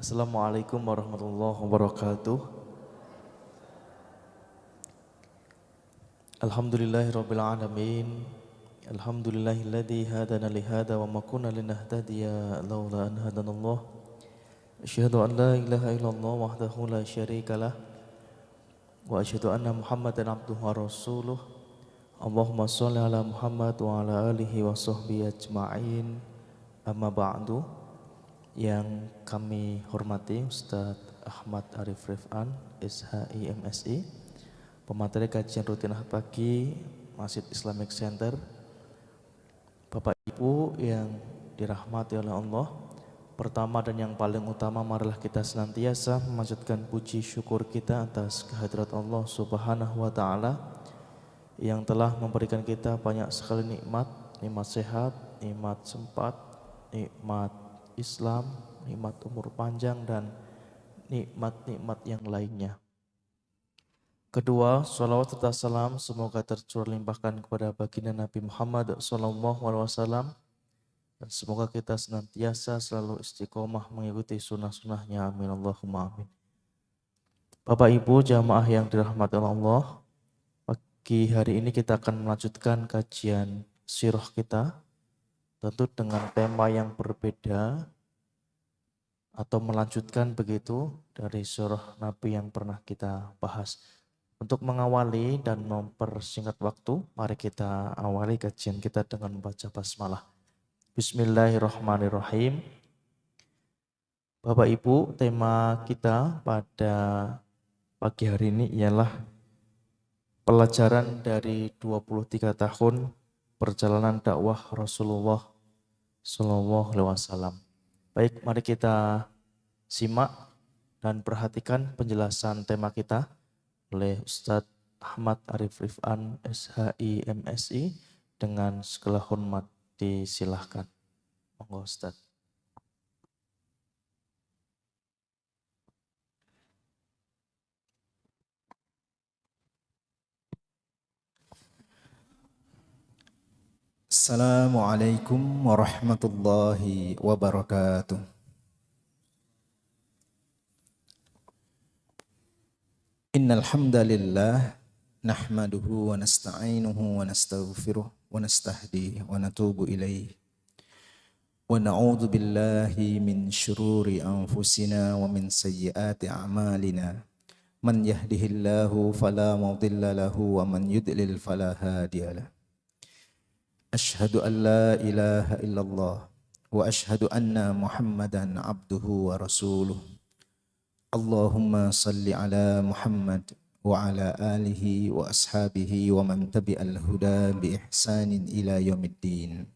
Assalamualaikum warahmatullahi wabarakatuh. Alhamdulillahirabbil alamin. Alhamdulillahilladzi hadana li hadza wa ma kunna linahtadiya laula an hadanallah. Asyhadu an la ilaha illallah wahdahu la syarikalah wa asyhadu anna Muhammadan abduhu wa rasuluh. Allahumma shalli ala Muhammad wa ala alihi wa sahbihi ajma'in. Amma ba'du. Yang kami hormati Ustadz Ahmad Arif Rifan, SHI MSI, pemateri kajian rutin ahad pagi Masjid Islamic Center. Bapak Ibu yang dirahmati oleh Allah, pertama dan yang paling utama, marilah kita senantiasa memanjatkan puji syukur kita atas kehadirat Allah Subhanahu wa Ta'ala yang telah memberikan kita banyak sekali nikmat, nikmat sehat, nikmat sempat, nikmat Islam, nikmat umur panjang, dan nikmat-nikmat yang lainnya. Kedua, sholawat serta salam semoga tercurah limpahkan kepada baginda Nabi Muhammad SAW, dan semoga kita senantiasa selalu istiqomah mengikuti sunnah-sunnahnya. Amin Allahumma amin. Bapak Ibu jamaah yang dirahmati Allah, pagi hari ini kita akan melanjutkan kajian sirah kita, tentu dengan tema yang berbeda atau melanjutkan begitu dari surah Nabi yang pernah kita bahas. Untuk mengawali dan mempersingkat waktu, mari kita awali kajian kita dengan membaca basmalah. Bismillahirrahmanirrahim. Bapak Ibu, tema kita pada pagi hari ini ialah pelajaran dari 23 tahun perjalanan dakwah Rasulullah SAW. Baik, mari kita simak dan perhatikan penjelasan tema kita oleh Ustadz Ahmad Arif Rifan, SHI MSI, dengan segala hormat disilahkan. Monggo Ustadz. Assalamualaikum warahmatullahi wabarakatuh. Innal hamdalillah nahmaduhu wa nasta'inuhu wa nastaghfiruh wa nastahdihi wa natubu ilaih. Wa na'udzu billahi min syururi anfusina wa min sayyiati a'malina. Man yahdihillahu fala mudilla lahu wa man yudlil fala hadiyalah. Ashhadu an la ilaha illallah wa ashhadu anna Muhammadan abduhu wa rasuluh. Allahumma salli ala Muhammad wa ala alihi wa ashabihi wa man tabi'al huda bi ihsanin ila yaumiddin.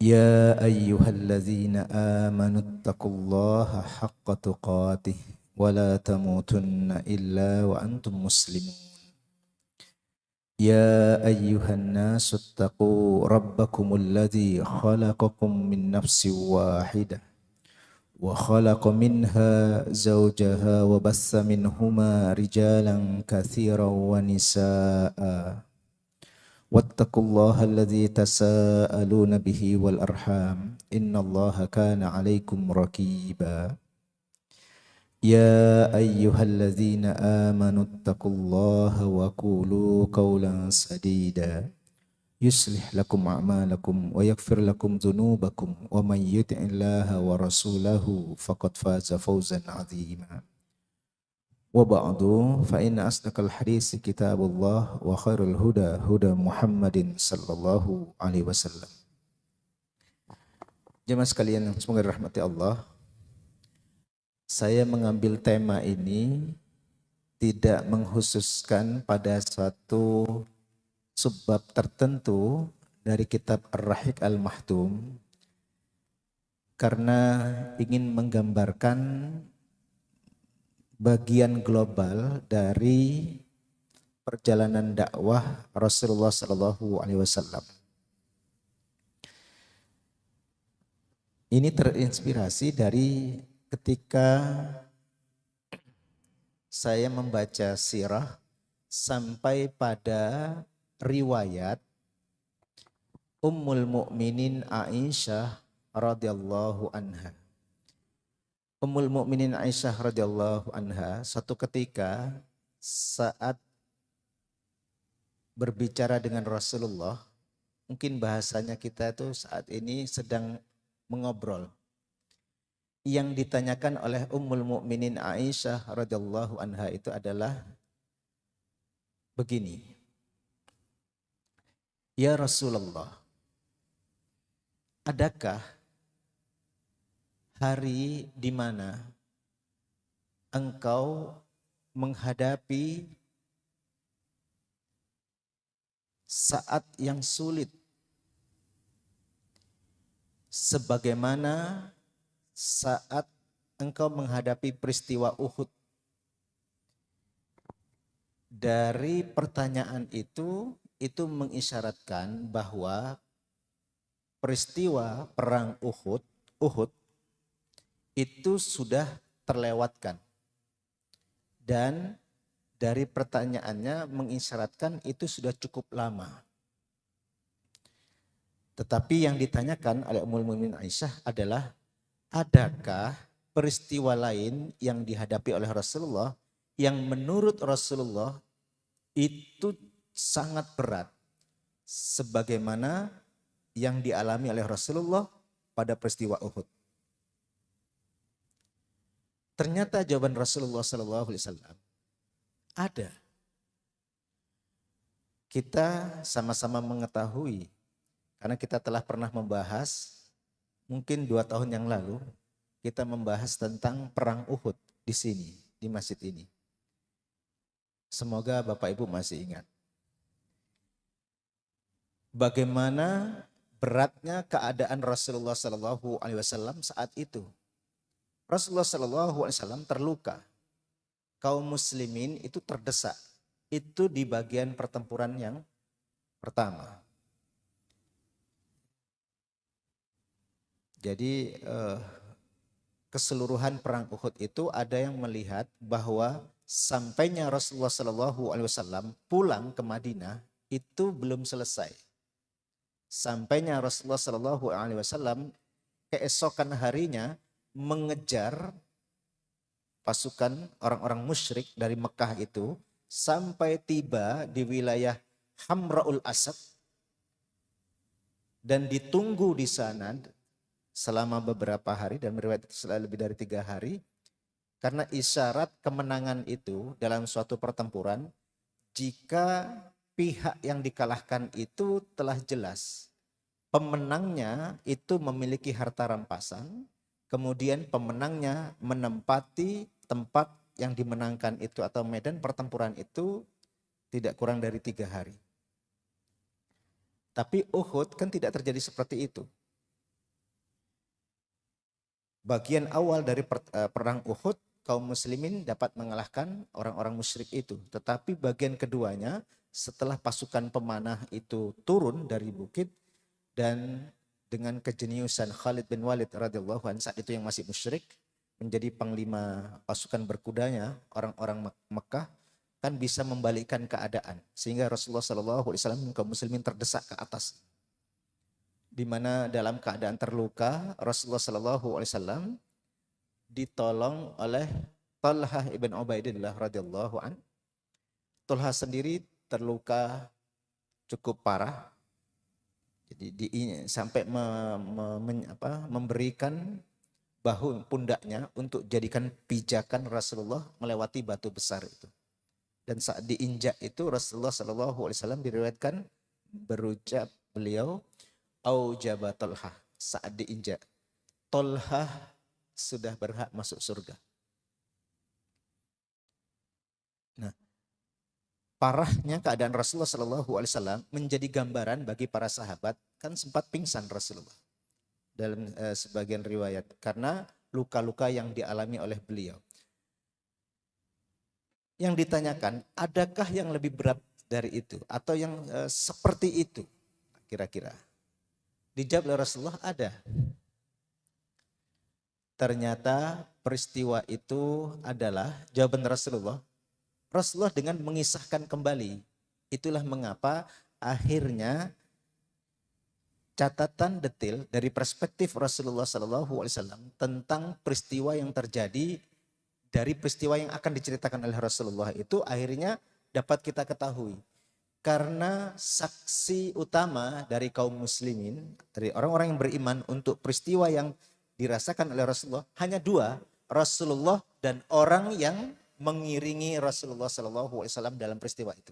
Ya ayyuhalladzina amanu taqullaha haqqa tuqatih wa la tamutunna illa wa antum muslimun. يا أيها الناس اتقوا ربكم الذي خلقكم من نفس واحدة وخلق منها زوجها وبث منهما رجالا كثيرا ونساء واتقوا الله الذي تساءلون به والأرحام إن الله كان عليكم رقيبا يا أيها الذين آمنوا اتقوا الله وقولوا قولا سديدا يصلح لكم أعمالكم ويغفر لكم ذنوبكم ومن يطع الله ورسوله فقد فاز فوزا عظيما وبعد فإن أصدق الحديث كتاب الله وخير الهدى هدى محمد صلى الله عليه وسلم. Jemaah sekalian yang semoga dirahmati Allah, saya mengambil tema ini tidak mengkhususkan pada suatu subbab tertentu dari kitab Ar-Rahiq Al-Mahtum, karena ingin menggambarkan bagian global dari perjalanan dakwah Rasulullah SAW. Ini terinspirasi dari ketika saya membaca sirah sampai pada riwayat Ummul Mukminin Aisyah radhiyallahu anha. Ummul Mukminin Aisyah radhiyallahu anha satu ketika saat berbicara dengan Rasulullah, mungkin bahasanya kita itu saat ini sedang mengobrol. Yang ditanyakan oleh Ummul Mukminin Aisyah radhiyallahu anha itu adalah begini. Ya Rasulullah, adakah hari di mana engkau menghadapi saat yang sulit sebagaimana saat engkau menghadapi peristiwa Uhud? Dari pertanyaan itu mengisyaratkan bahwa peristiwa perang Uhud itu sudah terlewatkan. Dan dari pertanyaannya mengisyaratkan itu sudah cukup lama. Tetapi yang ditanyakan oleh Ummul Mukminin Aisyah adalah, adakah peristiwa lain yang dihadapi oleh Rasulullah yang menurut Rasulullah itu sangat berat sebagaimana yang dialami oleh Rasulullah pada peristiwa Uhud? Ternyata jawaban Rasulullah SAW ada. Kita sama-sama mengetahui, karena kita telah pernah membahas, mungkin 2 tahun yang lalu, kita membahas tentang perang Uhud di sini, di masjid ini. Semoga Bapak Ibu masih ingat. Bagaimana beratnya keadaan Rasulullah SAW saat itu. Rasulullah SAW terluka. Kaum muslimin itu terdesak. Itu di bagian pertempuran yang pertama. Jadi keseluruhan perang Uhud itu ada yang melihat bahwa sampainya Rasulullah SAW pulang ke Madinah itu belum selesai. Sampainya Rasulullah SAW keesokan harinya mengejar pasukan orang-orang musyrik dari Mekah itu sampai tiba di wilayah Hamra'ul Asad dan ditunggu di sana selama beberapa hari, dan meriwayat lebih dari 3 hari, karena isyarat kemenangan itu dalam suatu pertempuran jika pihak yang dikalahkan itu telah jelas pemenangnya itu memiliki harta rampasan, kemudian pemenangnya menempati tempat yang dimenangkan itu atau medan pertempuran itu tidak kurang dari 3 hari. Tapi Uhud kan tidak terjadi seperti itu. Bagian awal dari perang Uhud, kaum muslimin dapat mengalahkan orang-orang musyrik itu. Tetapi bagian keduanya, setelah pasukan pemanah itu turun dari bukit dan dengan kejeniusan Khalid bin Walid radhiyallahu anhu saat itu yang masih musyrik menjadi panglima pasukan berkudanya orang-orang Mekah, kan bisa membalikkan keadaan sehingga Rasulullah SAW kaum muslimin terdesak ke atas, di mana dalam keadaan terluka Rasulullah SAW ditolong oleh Talha ibn Ubaidillah radhiyallahu an. Talha sendiri terluka cukup parah. Jadi sampai memberikan bahu pundaknya untuk jadikan pijakan Rasulullah melewati batu besar itu. Dan saat diinjak itu Rasulullah SAW diriwayatkan berucap beliau, aujaba Talha, saat diinjak Talha sudah berhak masuk surga. Nah, parahnya keadaan Rasulullah SAW menjadi gambaran bagi para sahabat, kan sempat pingsan Rasulullah dalam sebagian riwayat karena luka-luka yang dialami oleh beliau. Yang ditanyakan, adakah yang lebih berat dari itu atau yang seperti itu kira-kira? Dijawab oleh Rasulullah, ada. Ternyata peristiwa itu adalah jawaban Rasulullah. Rasulullah dengan mengisahkan kembali. Itulah mengapa akhirnya catatan detail dari perspektif Rasulullah SAW tentang peristiwa yang terjadi dari peristiwa yang akan diceritakan oleh Rasulullah itu akhirnya dapat kita ketahui. Karena saksi utama dari kaum muslimin, dari orang-orang yang beriman untuk peristiwa yang dirasakan oleh Rasulullah hanya dua, Rasulullah dan orang yang mengiringi Rasulullah SAW dalam peristiwa itu.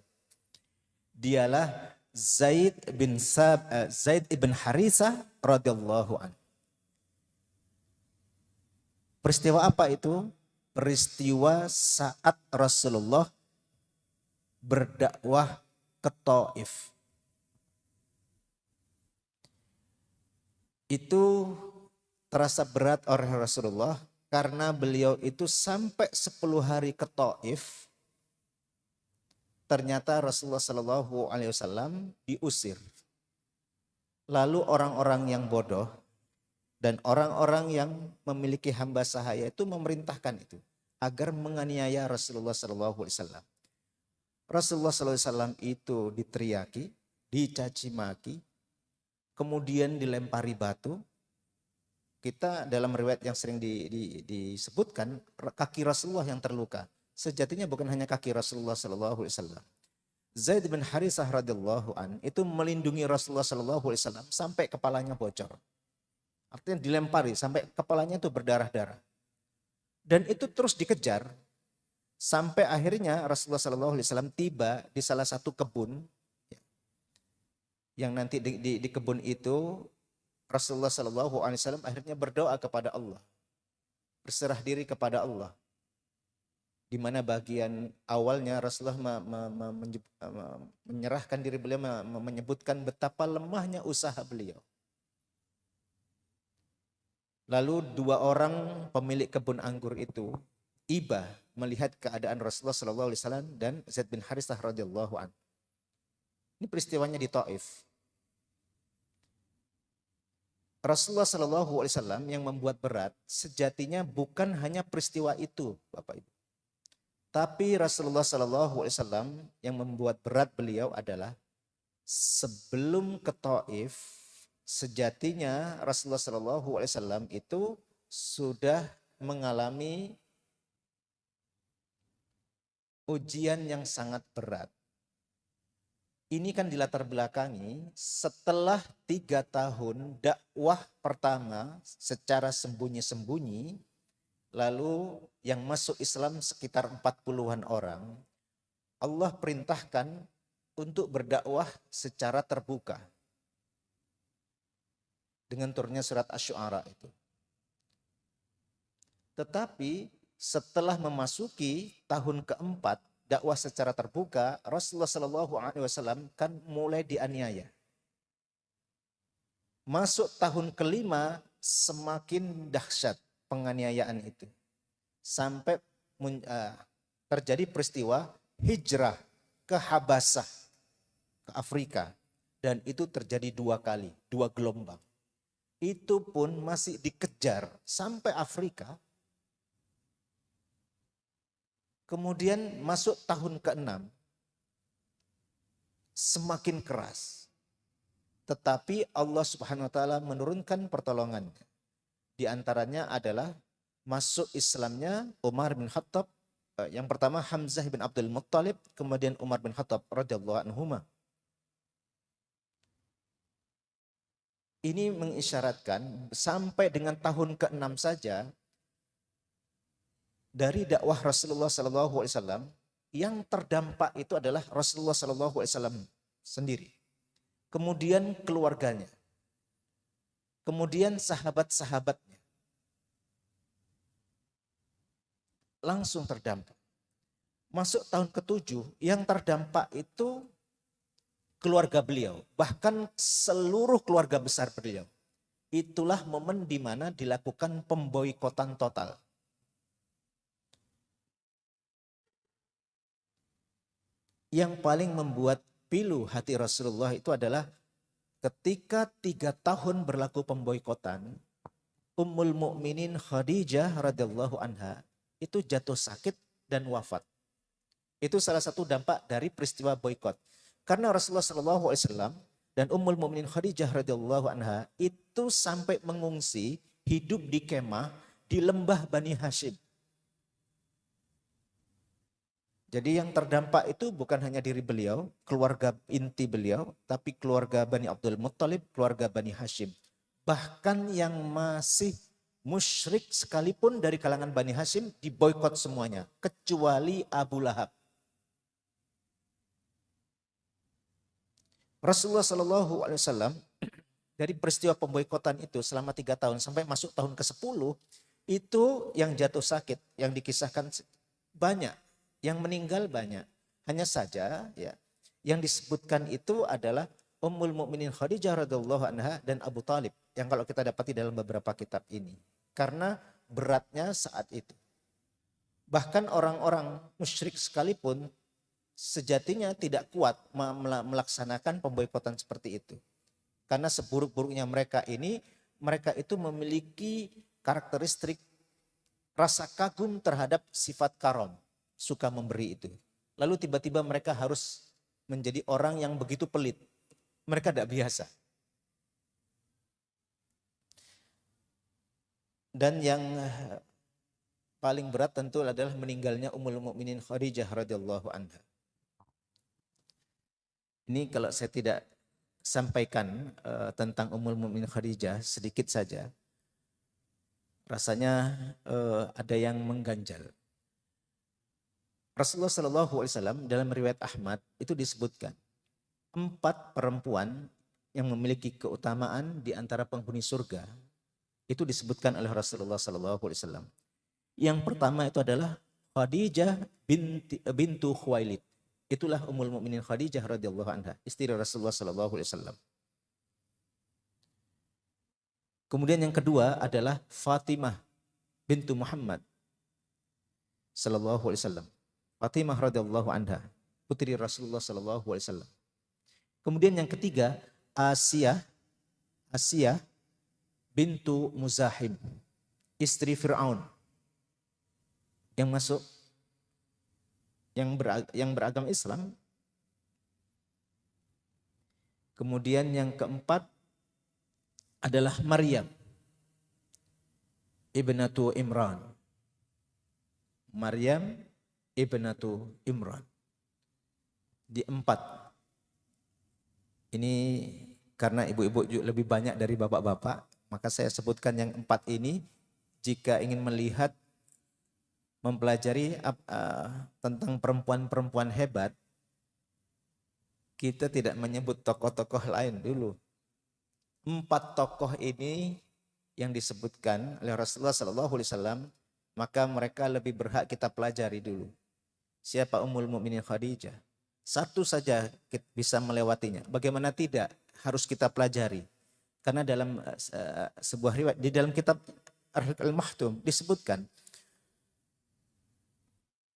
Dialah Zaid ibn Harisah radhiyallahu an. Peristiwa apa itu? Peristiwa saat Rasulullah berdakwah ke Taif. Itu terasa berat oleh Rasulullah karena beliau itu sampai 10 hari ke Taif. Ternyata Rasulullah SAW diusir. Lalu orang-orang yang bodoh dan orang-orang yang memiliki hamba sahaya itu memerintahkan itu agar menganiaya Rasulullah SAW. Rasulullah SAW itu diteriaki, dicaci maki, kemudian dilempari batu. Kita dalam riwayat yang sering disebutkan kaki Rasulullah yang terluka. Sejatinya bukan hanya kaki Rasulullah SAW. Zaid bin Harisah radhiyallahu an itu melindungi Rasulullah SAW sampai kepalanya bocor. Artinya dilempari sampai kepalanya itu berdarah-darah. Dan itu terus dikejar sampai akhirnya Rasulullah SAW tiba di salah satu kebun. Yang nanti di kebun itu Rasulullah SAW akhirnya berdoa kepada Allah. Berserah diri kepada Allah. Di mana bagian awalnya Rasulullah menyerahkan diri beliau, menyebutkan betapa lemahnya usaha beliau. Lalu dua orang pemilik kebun anggur itu iba melihat keadaan Rasulullah SAW dan Zaid bin Harisah radhiyallahu an. Ini peristiwanya di Taif. Rasulullah SAW yang membuat berat sejatinya bukan hanya peristiwa itu, Bapak Ibu. Tapi Rasulullah SAW yang membuat berat beliau adalah sebelum ke Taif, sejatinya Rasulullah SAW itu sudah mengalami ujian yang sangat berat. Ini kan dilatar belakangi setelah 3 tahun dakwah pertama secara sembunyi-sembunyi, lalu yang masuk Islam sekitar 40-an orang, Allah perintahkan untuk berdakwah secara terbuka. Dengan turunnya surat Asy-Syu'ara itu. Tetapi setelah memasuki tahun keempat dakwah secara terbuka, Rasulullah SAW kan mulai dianiaya. Masuk tahun kelima semakin dahsyat penganiayaan itu. Sampai terjadi peristiwa hijrah ke Habasah, ke Afrika. Dan itu terjadi 2 kali, 2 gelombang. Itu pun masih dikejar sampai Afrika. Kemudian masuk tahun ke-6, semakin keras. Tetapi Allah Subhanahu wa taala menurunkan pertolongannya. Di antaranya adalah masuk Islamnya Umar bin Khattab, yang pertama Hamzah bin Abdul Muttalib, kemudian Umar bin Khattab radhiyallahu anhuma. Ini mengisyaratkan sampai dengan tahun ke-6 saja dari dakwah Rasulullah SAW yang terdampak itu adalah Rasulullah SAW sendiri. Kemudian keluarganya. Kemudian sahabat-sahabatnya. Langsung terdampak. Masuk tahun ke-7 yang terdampak itu keluarga beliau. Bahkan seluruh keluarga besar beliau. Itulah momen di mana dilakukan pemboikotan total. Yang paling membuat pilu hati Rasulullah itu adalah ketika 3 tahun berlaku pemboikotan, Ummul Mukminin Khadijah radhiyallahu anha itu jatuh sakit dan wafat. Itu salah satu dampak dari peristiwa boikot. Karena Rasulullah SAW Dan Ummul Mukminin Khadijah radhiyallahu anha itu sampai mengungsi hidup di kemah di lembah Bani Hashim. Jadi yang terdampak itu bukan hanya diri beliau, keluarga inti beliau, tapi keluarga Bani Abdul Muttalib, keluarga Bani Hashim. Bahkan yang masih musyrik sekalipun dari kalangan Bani Hashim diboikot semuanya, kecuali Abu Lahab. Rasulullah Shallallahu Alaihi Wasallam dari peristiwa pemboikotan itu selama 3 tahun sampai masuk tahun ke-10 itu yang jatuh sakit, yang dikisahkan banyak. Yang meninggal banyak. Hanya saja ya yang disebutkan itu adalah Ummul Mukminin Khadijah radhiyallahu anha dan Abu Talib yang kalau kita dapati dalam beberapa kitab ini. Karena beratnya saat itu. Bahkan orang-orang musyrik sekalipun sejatinya tidak kuat melaksanakan pemboikotan seperti itu. Karena seburuk-buruknya mereka ini, mereka itu memiliki karakteristik rasa kagum terhadap sifat karom. Suka memberi itu. Lalu tiba-tiba mereka harus menjadi orang yang begitu pelit. Mereka tidak biasa. Dan yang paling berat tentu adalah meninggalnya Ummul Mukminin Khadijah radhiyallahu anha. Ini kalau saya tidak sampaikan tentang Ummul Mukminin Khadijah sedikit saja. Rasanya ada yang mengganjal. Rasulullah Shallallahu Alaihi Wasallam dalam riwayat Ahmad itu disebutkan 4 perempuan yang memiliki keutamaan di antara penghuni surga itu disebutkan oleh Rasulullah Shallallahu Alaihi Wasallam. Yang pertama itu adalah Khadijah bintu Khuwailid. Itulah Ummul Mukminin Khadijah radhiyallahu anha, istri Rasulullah Shallallahu Alaihi Wasallam. Kemudian yang kedua adalah Fatimah bintu Muhammad Sallallahu Alaihi Wasallam. Fatimah radhiyallahu anha, putri Rasulullah sallallahu alaihi wasallam. Kemudian yang ketiga, Asia bintu Muzahim, istri Fir'aun. Yang masuk yang beragama Islam. Kemudian yang keempat adalah Maryam ibnatu Imran. Maryam ibnatu Imran. Di 4. Ini karena ibu-ibu lebih banyak dari bapak-bapak, maka saya sebutkan yang 4 ini. Jika ingin melihat, mempelajari tentang perempuan-perempuan hebat, kita tidak menyebut tokoh-tokoh lain dulu. 4 tokoh ini yang disebutkan oleh Rasulullah SAW, maka mereka lebih berhak kita pelajari dulu. Siapa Ummul Mukminin Khadijah? Satu saja kita bisa melewatinya. Bagaimana tidak? Harus kita pelajari. Karena dalam sebuah riwayat, di dalam kitab Al-Mahtum disebutkan,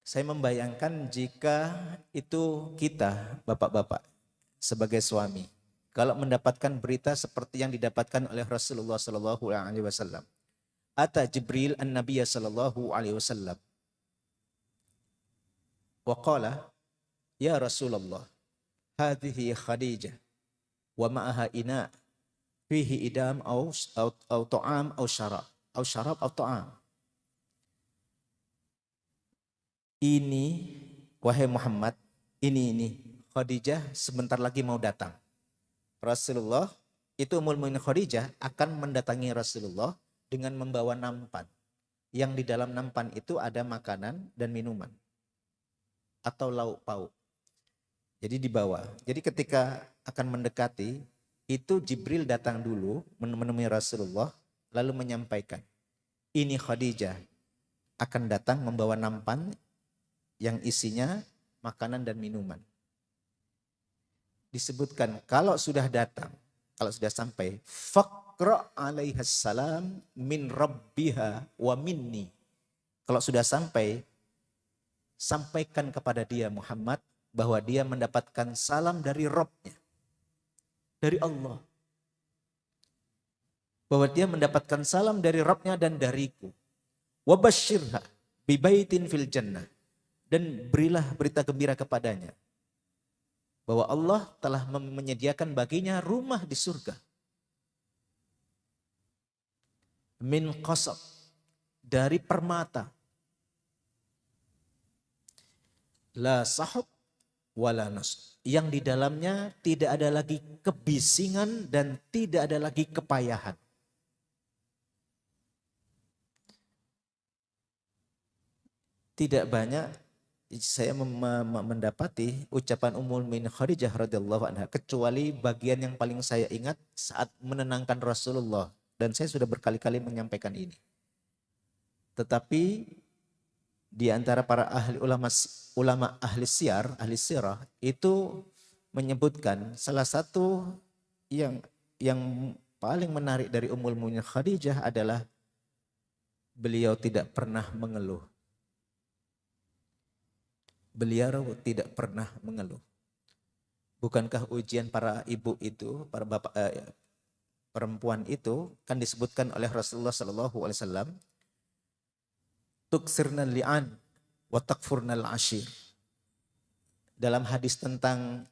saya membayangkan jika itu kita, bapak-bapak, sebagai suami, kalau mendapatkan berita seperti yang didapatkan oleh Rasulullah SAW. Ata Jibril an-Nabiya sallallahu alaihi wasallam. Wa qala, ya Rasulullah, hadhihi Khadijah wa ma'aha ina fihi idam au ta'am au syarab au ta'am. Ini wahai Muhammad, ini Khadijah sebentar lagi mau datang. Rasulullah itu Ummul Mukminin Khadijah akan mendatangi Rasulullah dengan membawa nampan. Yang di dalam nampan itu ada makanan dan minuman. Atau lauk pauk. Jadi dibawa. Jadi ketika akan mendekati, itu Jibril datang dulu menemui Rasulullah, lalu menyampaikan, ini Khadijah akan datang membawa nampan yang isinya makanan dan minuman. Disebutkan kalau sudah datang, kalau sudah sampai, faqra alaihas salam min rabbiha wa minni. Kalau sudah sampai, sampaikan kepada dia Muhammad bahwa dia mendapatkan salam dari Rabb-nya, dari Allah. Bahwa dia mendapatkan salam dari Rabb-nya dan dariku. Wa basyirha bi baitin fil jannah. Dan berilah berita gembira kepadanya bahwa Allah telah menyediakan baginya rumah di surga. Min qasab, dari permata. La sahab wala nasab, yang di dalamnya tidak ada lagi kebisingan dan tidak ada lagi kepayahan. Tidak banyak saya mendapati ucapan Ummul Mukminin Khadijah radhiyallahu anha kecuali bagian yang paling saya ingat saat menenangkan Rasulullah, dan saya sudah berkali-kali menyampaikan ini. Tetapi di antara para ulama ahli sirah itu menyebutkan salah satu yang paling menarik dari Ummul Mukminin Khadijah adalah beliau tidak pernah mengeluh. Beliau tidak pernah mengeluh. Bukankah ujian para ibu itu, para bapak perempuan itu kan disebutkan oleh Rasulullah sallallahu alaihi wasallam, tuksirnal li'an wa takfurnal ashir. Dalam hadis tentang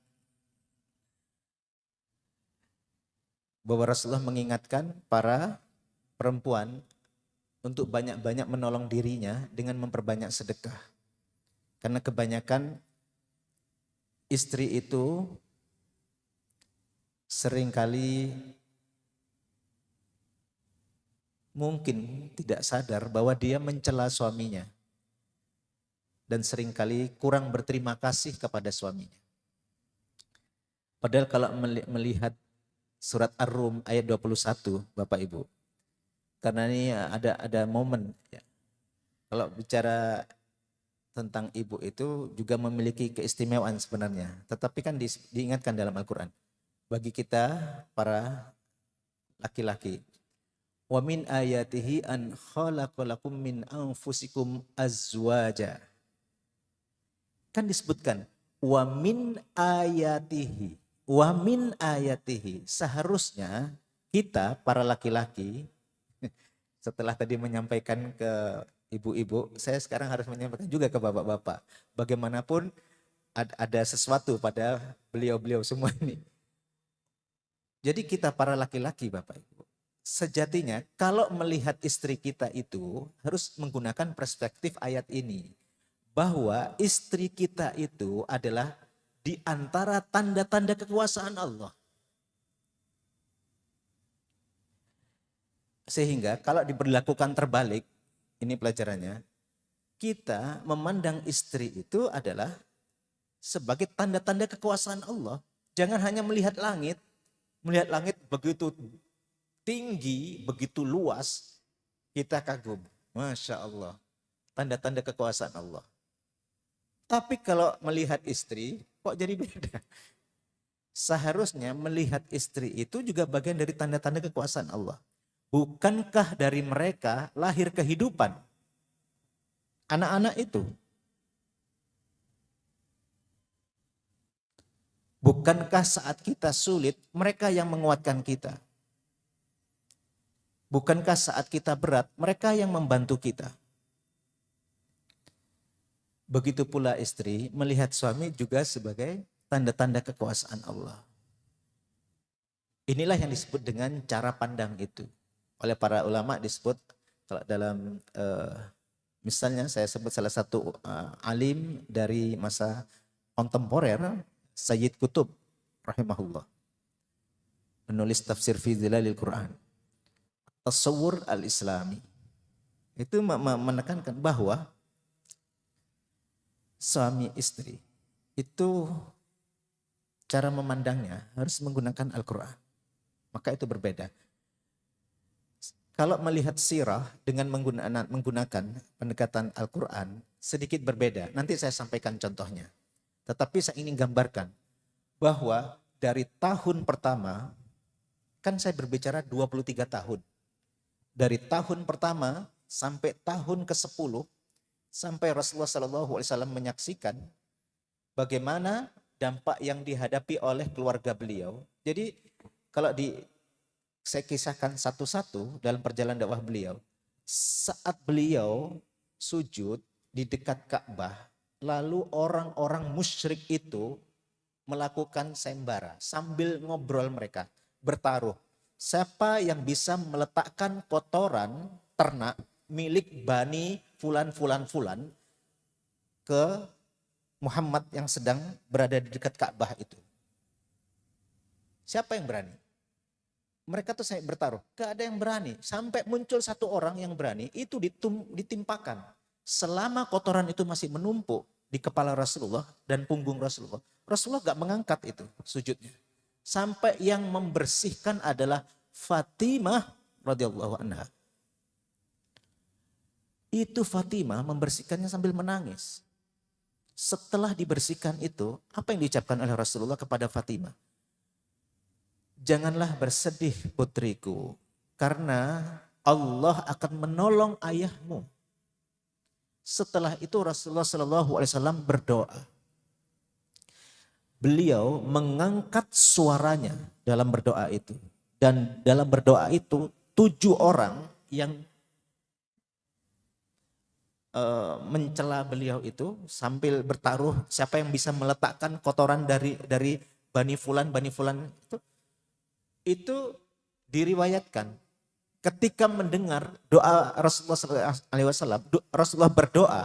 bahwa Rasulullah mengingatkan para perempuan untuk banyak-banyak menolong dirinya dengan memperbanyak sedekah. Karena kebanyakan istri itu seringkali mungkin tidak sadar bahwa dia mencela suaminya. Dan seringkali kurang berterima kasih kepada suaminya. Padahal kalau melihat surat Ar-Rum ayat 21, Bapak Ibu. Karena ini ada momen. Ya. Kalau bicara tentang ibu itu juga memiliki keistimewaan sebenarnya. Tetapi kan diingatkan dalam Al-Quran. Bagi kita para laki-laki. Wa min ayatihi an khalaqalakum min anfusikum azwaja. Kan disebutkan. Wa min ayatihi. Wa min ayatihi. Seharusnya kita para laki-laki, setelah tadi menyampaikan ke ibu-ibu, saya sekarang harus menyampaikan juga ke bapak-bapak. Bagaimanapun ada sesuatu pada beliau-beliau semua ini. Jadi kita para laki-laki Bapak Ibu, sejatinya kalau melihat istri kita itu harus menggunakan perspektif ayat ini. Bahwa istri kita itu adalah di antara tanda-tanda kekuasaan Allah. Sehingga kalau diberlakukan terbalik, ini pelajarannya, kita memandang istri itu adalah sebagai tanda-tanda kekuasaan Allah. Jangan hanya melihat langit begitu tinggi, begitu luas, kita kagum. Masya Allah, tanda-tanda kekuasaan Allah. Tapi kalau melihat istri, kok jadi beda? Seharusnya melihat istri itu juga bagian dari tanda-tanda kekuasaan Allah. Bukankah dari mereka lahir kehidupan? Anak-anak itu. Bukankah saat kita sulit, mereka yang menguatkan kita? Bukankah saat kita berat, mereka yang membantu kita? Begitu pula istri melihat suami juga sebagai tanda-tanda kekuasaan Allah. Inilah yang disebut dengan cara pandang itu. Oleh para ulama disebut, kalau dalam misalnya saya sebut salah satu alim dari masa kontemporer, Sayyid Qutb rahimahullah, penulis tafsir fi Zilalil Quran, Tasawwur al-Islami, itu menekankan bahwa suami istri itu cara memandangnya harus menggunakan Al-Quran. Maka itu berbeda. Kalau melihat sirah dengan menggunakan pendekatan Al-Quran sedikit berbeda. Nanti saya sampaikan contohnya. Tetapi saya ingin gambarkan bahwa dari tahun pertama, kan saya berbicara 23 tahun. Dari tahun pertama sampai tahun ke-10, sampai Rasulullah SAW menyaksikan bagaimana dampak yang dihadapi oleh keluarga beliau. Jadi kalau saya kisahkan satu-satu dalam perjalanan dakwah beliau. Saat beliau sujud di dekat Ka'bah, lalu orang-orang musyrik itu melakukan sembara sambil ngobrol mereka, bertaruh. Siapa yang bisa meletakkan kotoran ternak milik Bani Fulan ke Muhammad yang sedang berada di dekat Ka'bah itu. Siapa yang berani? Mereka tuh saya bertaruh, gak ada yang berani. Sampai muncul satu orang yang berani, itu ditimpakan. Selama kotoran itu masih menumpuk di kepala Rasulullah dan punggung Rasulullah, Rasulullah gak mengangkat itu sujudnya. Sampai yang membersihkan adalah Fatimah radhiyallahu anha. Itu Fatimah membersihkannya sambil menangis. Setelah dibersihkan itu, apa yang diucapkan oleh Rasulullah kepada Fatimah? Janganlah bersedih putriku, karena Allah akan menolong ayahmu. Setelah itu Rasulullah SAW berdoa. Beliau mengangkat suaranya dalam berdoa itu. Dan dalam berdoa itu 7 orang yang mencela beliau itu sambil bertaruh siapa yang bisa meletakkan kotoran dari Bani Fulan itu diriwayatkan ketika mendengar doa Rasulullah SAW, Rasulullah berdoa.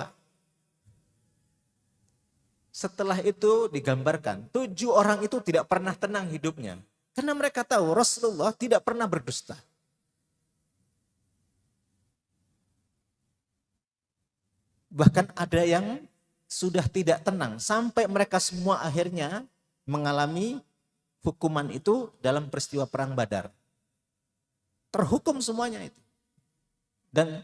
Setelah itu digambarkan 7 orang itu tidak pernah tenang hidupnya. Karena mereka tahu Rasulullah tidak pernah berdusta. Bahkan ada yang sudah tidak tenang. Sampai mereka semua akhirnya mengalami hukuman itu dalam peristiwa Perang Badar. Terhukum semuanya itu. Dan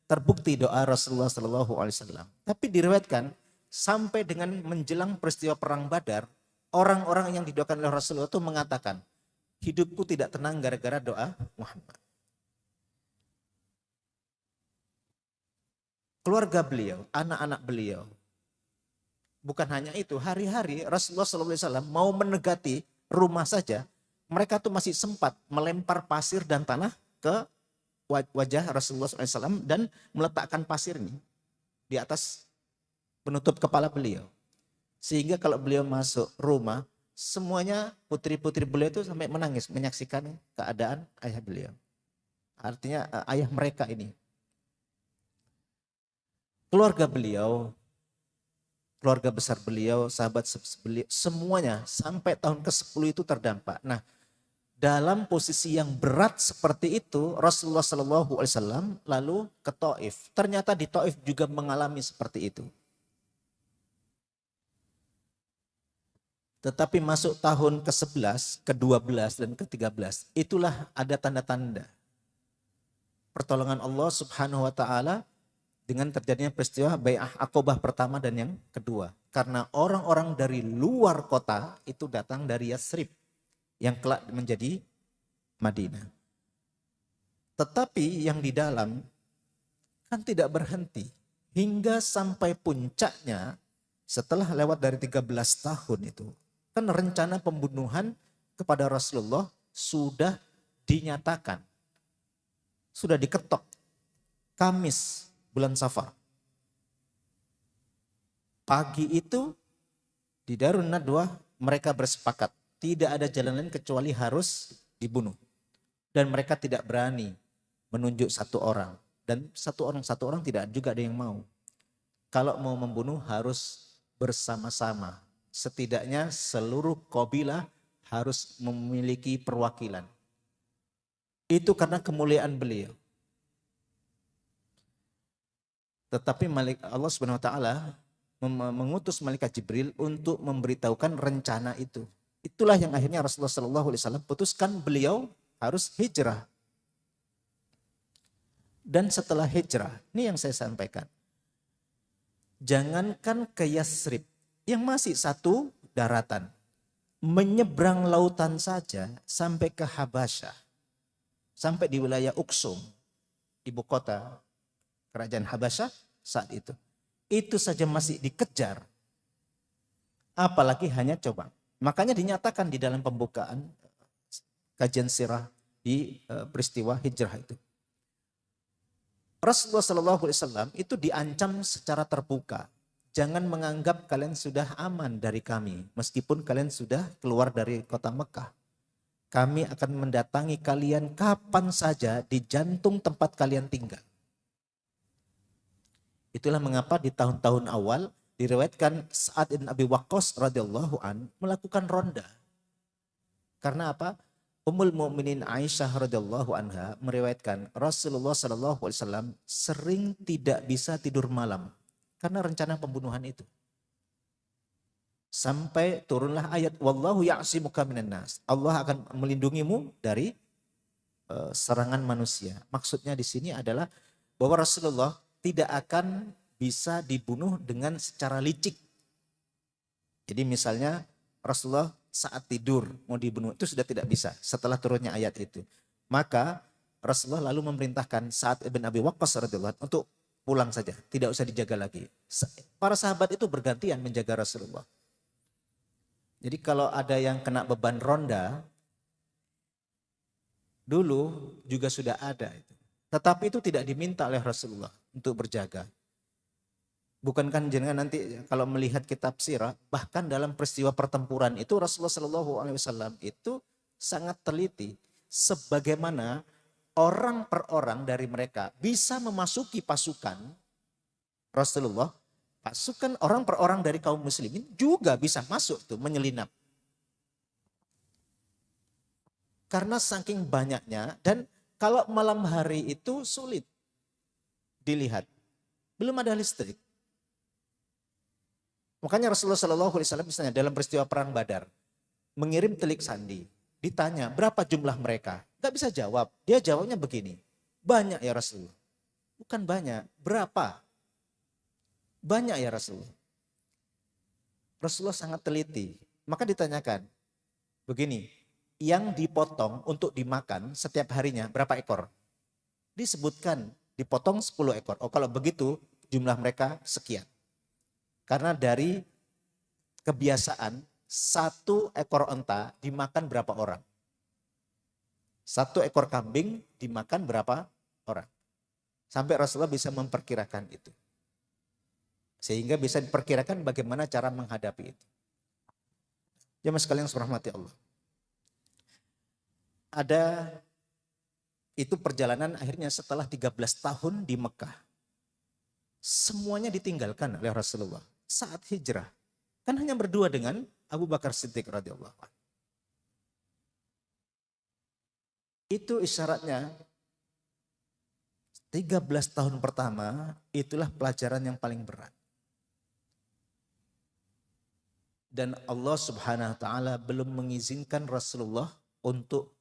terbukti doa Rasulullah SAW. Tapi diriwayatkan sampai dengan menjelang peristiwa Perang Badar, orang-orang yang didoakan oleh Rasulullah itu mengatakan, hidupku tidak tenang gara-gara doa Muhammad. Keluarga beliau, anak-anak beliau. Bukan hanya itu, hari-hari Rasulullah SAW mau menegati rumah saja, mereka tuh masih sempat melempar pasir dan tanah ke wajah Rasulullah SAW dan meletakkan pasirnya di atas penutup kepala beliau. Sehingga kalau beliau masuk rumah, semuanya putri-putri beliau itu sampai menangis menyaksikan keadaan ayah beliau. Artinya ayah mereka ini. Keluarga beliau, keluarga besar beliau, sahabat beliau, semuanya sampai tahun ke-10 itu terdampak. Nah, dalam posisi yang berat seperti itu, Rasulullah SAW lalu ke Taif. Ternyata di Taif juga mengalami seperti itu. Tetapi masuk tahun ke-11, ke-12, dan ke-13, itulah ada tanda-tanda pertolongan Allah Subhanahu wa Ta'ala dengan terjadinya peristiwa Bai'ah Aqobah pertama dan yang kedua. Karena orang-orang dari luar kota itu datang dari Yathrib yang kelak menjadi Madinah. Tetapi yang di dalam kan tidak berhenti. Hingga sampai puncaknya setelah lewat dari 13 tahun itu. Kan rencana pembunuhan kepada Rasulullah sudah dinyatakan. Sudah diketok. Kamis bulan Safar. Pagi itu di Darun Nadwah mereka bersepakat. Tidak ada jalan lain kecuali harus dibunuh. Dan mereka tidak berani menunjuk satu orang. Dan satu orang tidak juga ada yang mau. Kalau mau membunuh harus bersama-sama. Setidaknya seluruh kabilah harus memiliki perwakilan. Itu karena kemuliaan beliau. Tetapi Allah Subhanahu wa Ta'ala mengutus malaikat Jibril untuk memberitahukan rencana itu. Itulah yang akhirnya Rasulullah SAW putuskan beliau harus hijrah. Dan setelah hijrah, ini yang saya sampaikan. Jangankan ke Yathrib yang masih satu daratan. Menyeberang lautan saja sampai ke Habasyah. Sampai di wilayah Uksum, ibu kota kerajaan Habasyah saat itu. Itu saja masih dikejar. Apalagi hanya coba. Makanya dinyatakan di dalam pembukaan kajian sirah di peristiwa hijrah itu. Rasulullah SAW itu diancam secara terbuka. Jangan menganggap kalian sudah aman dari kami, meskipun kalian sudah keluar dari kota Mekah. Kami akan mendatangi kalian kapan saja di jantung tempat kalian tinggal. Itulah mengapa di tahun-tahun awal diriwayatkan Sa'ad bin Abi Waqqas radhiyallahu an melakukan ronda. Karena apa? Ummul Mukminin Aisyah radhiyallahu anha meriwayatkan Rasulullah sallallahu alaihi wasallam sering tidak bisa tidur malam karena rencana pembunuhan itu. Sampai turunlah ayat wallahu ya'simuka minan nas. Allah akan melindungimu dari serangan manusia. Maksudnya di sini adalah bahwa Rasulullah tidak akan bisa dibunuh dengan secara licik. Jadi misalnya Rasulullah saat tidur mau dibunuh itu sudah tidak bisa setelah turunnya ayat itu. Maka Rasulullah lalu memerintahkan Sa'ad bin Abi Waqqas radhiyallahu anhu untuk pulang saja, tidak usah dijaga lagi. Para sahabat itu bergantian menjaga Rasulullah. Jadi kalau ada yang kena beban ronda, dulu juga sudah ada itu. Tetapi itu tidak diminta oleh Rasulullah untuk berjaga. Bukankah jenengan nanti kalau melihat kitab sirah, bahkan dalam peristiwa pertempuran itu Rasulullah SAW itu sangat teliti. Sebagaimana orang per orang dari mereka bisa memasuki pasukan Rasulullah, pasukan orang per orang dari kaum muslimin juga bisa masuk tuh menyelinap. Karena saking banyaknya dan kalau malam hari itu sulit dilihat. Belum ada listrik. Makanya Rasulullah SAW misalnya dalam peristiwa perang Badar mengirim telik sandi. Ditanya berapa jumlah mereka? Gak bisa jawab. Dia jawabnya begini. Banyak ya Rasulullah. Bukan banyak. Berapa? Banyak ya Rasulullah. Rasulullah sangat teliti. Maka ditanyakan. Begini. Yang dipotong untuk dimakan setiap harinya berapa ekor? Disebutkan dipotong 10 ekor. Oh kalau begitu jumlah mereka sekian. Karena dari kebiasaan 1 ekor onta dimakan berapa orang? 1 ekor kambing dimakan berapa orang? Sampai Rasulullah bisa memperkirakan itu. Sehingga bisa diperkirakan bagaimana cara menghadapi itu. Jemaah sekalian rahmati Allah. Ada itu perjalanan akhirnya setelah 13 tahun di Mekah. Semuanya ditinggalkan oleh Rasulullah saat hijrah. Kan hanya berdua dengan Abu Bakar Siddiq radhiyallahu anhu. Itu isyaratnya 13 tahun pertama itulah pelajaran yang paling berat. Dan Allah Subhanahu wa taala belum mengizinkan Rasulullah untuk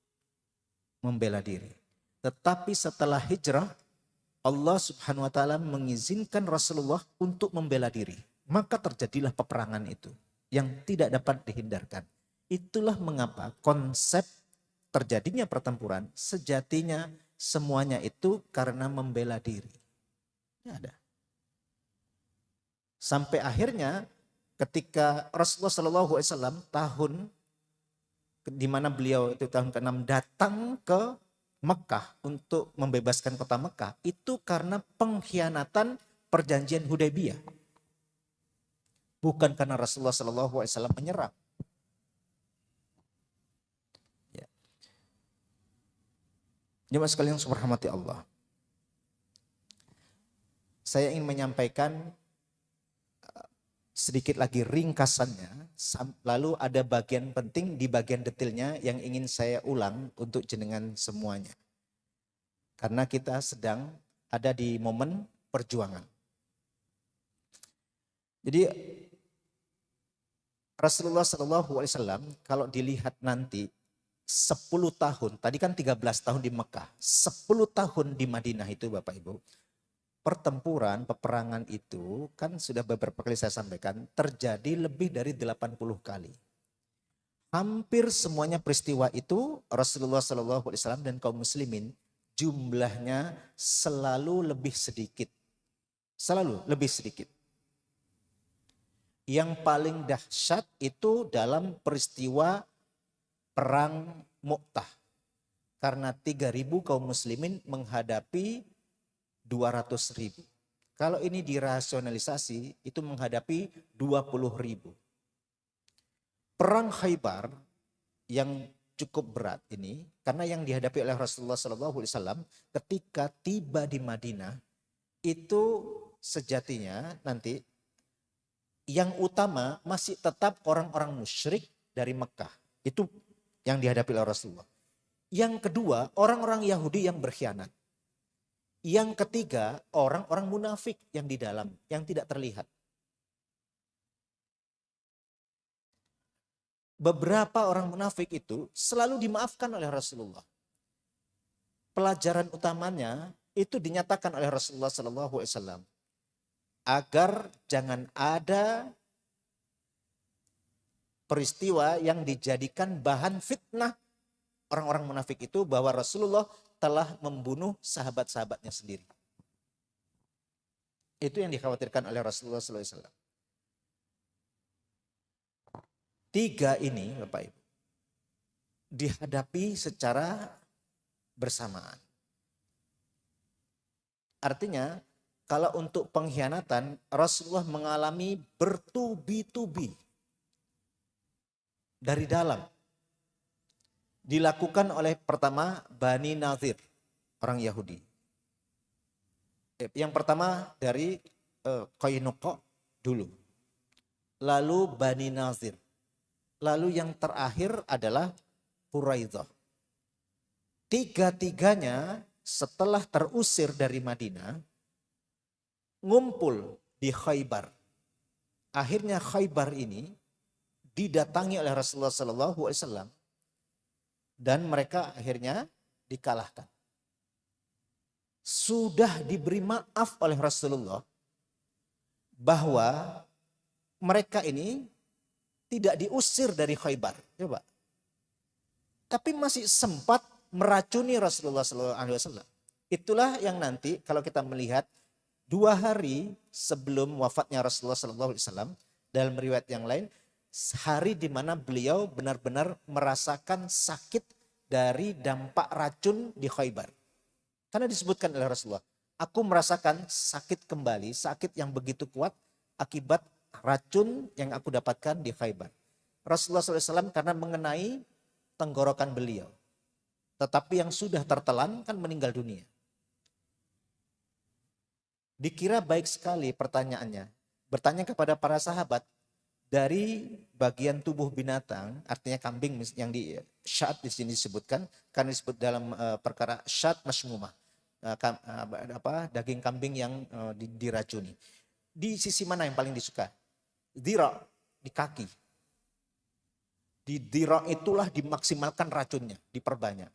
membela diri. Tetapi setelah hijrah Allah Subhanahu wa taala mengizinkan Rasulullah untuk membela diri. Maka terjadilah peperangan itu yang tidak dapat dihindarkan. Itulah mengapa konsep terjadinya pertempuran sejatinya semuanya itu karena membela diri. Tidak ada. Sampai akhirnya ketika Rasulullah SAW tahun di mana beliau itu tahun ke-6 datang ke Mekah untuk membebaskan kota Mekah itu karena pengkhianatan perjanjian Hudaybiyah. Bukan karena Rasulullah SAW menyerang. Ya. Jemaah sekalian subhanallah Allah. Saya ingin menyampaikan sedikit lagi ringkasannya. Lalu ada bagian penting di bagian detailnya yang ingin saya ulang untuk jenengan semuanya. Karena kita sedang ada di momen perjuangan. Jadi Rasulullah SAW kalau dilihat nanti 10 tahun, tadi kan 13 tahun di Mekah, 10 tahun di Madinah itu Bapak Ibu. Pertempuran, peperangan itu kan sudah beberapa kali saya sampaikan terjadi lebih dari 80 kali. Hampir semuanya peristiwa itu Rasulullah SAW dan kaum muslimin jumlahnya selalu lebih sedikit. Selalu lebih sedikit. Yang paling dahsyat itu dalam peristiwa perang Mu'tah. Karena 3.000 kaum muslimin menghadapi 200.000. Kalau ini dirasionalisasi itu menghadapi 20.000. Perang Khaybar yang cukup berat ini karena yang dihadapi oleh Rasulullah SAW ketika tiba di Madinah itu sejatinya nanti yang utama masih tetap orang-orang musyrik dari Mekah. Itu yang dihadapi oleh Rasulullah. Yang kedua, orang-orang Yahudi yang berkhianat. Yang ketiga, orang-orang munafik yang di dalam, yang tidak terlihat. Beberapa orang munafik itu selalu dimaafkan oleh Rasulullah. Pelajaran utamanya itu dinyatakan oleh Rasulullah SAW agar jangan ada peristiwa yang dijadikan bahan fitnah orang-orang munafik itu bahwa Rasulullah telah membunuh sahabat-sahabatnya sendiri. Itu yang dikhawatirkan oleh Rasulullah SAW. 3 ini Bapak Ibu dihadapi secara bersamaan. Artinya kalau untuk pengkhianatan Rasulullah mengalami bertubi-tubi dari dalam. Dilakukan oleh pertama Bani Nadir, orang Yahudi. Yang pertama dari Qainuqa dulu. Lalu Bani Nadir. Lalu yang terakhir adalah Quraidah. 3-tiganya setelah terusir dari Madinah, ngumpul di Khaybar. Akhirnya Khaybar ini didatangi oleh Rasulullah SAW dan mereka akhirnya dikalahkan. Sudah diberi maaf oleh Rasulullah bahwa mereka ini tidak diusir dari Khaybar. Coba. Tapi masih sempat meracuni Rasulullah SAW. Itulah yang nanti kalau kita melihat 2 hari sebelum wafatnya Rasulullah SAW dalam riwayat yang lain, hari di mana beliau benar-benar merasakan sakit dari dampak racun di Khaybar. Karena disebutkan oleh Rasulullah, aku merasakan sakit kembali, sakit yang begitu kuat akibat racun yang aku dapatkan di Khaybar. Rasulullah SAW karena mengenai tenggorokan beliau. Tetapi yang sudah tertelan kan meninggal dunia. Dikira baik sekali pertanyaannya. Bertanya kepada para sahabat, dari bagian tubuh binatang, artinya kambing yang di syat di sini disebutkan, karena disebut dalam perkara syat masmumah, daging kambing yang diracuni. Di sisi mana yang paling disuka? Dira, di kaki. Di dira itulah dimaksimalkan racunnya, diperbanyak.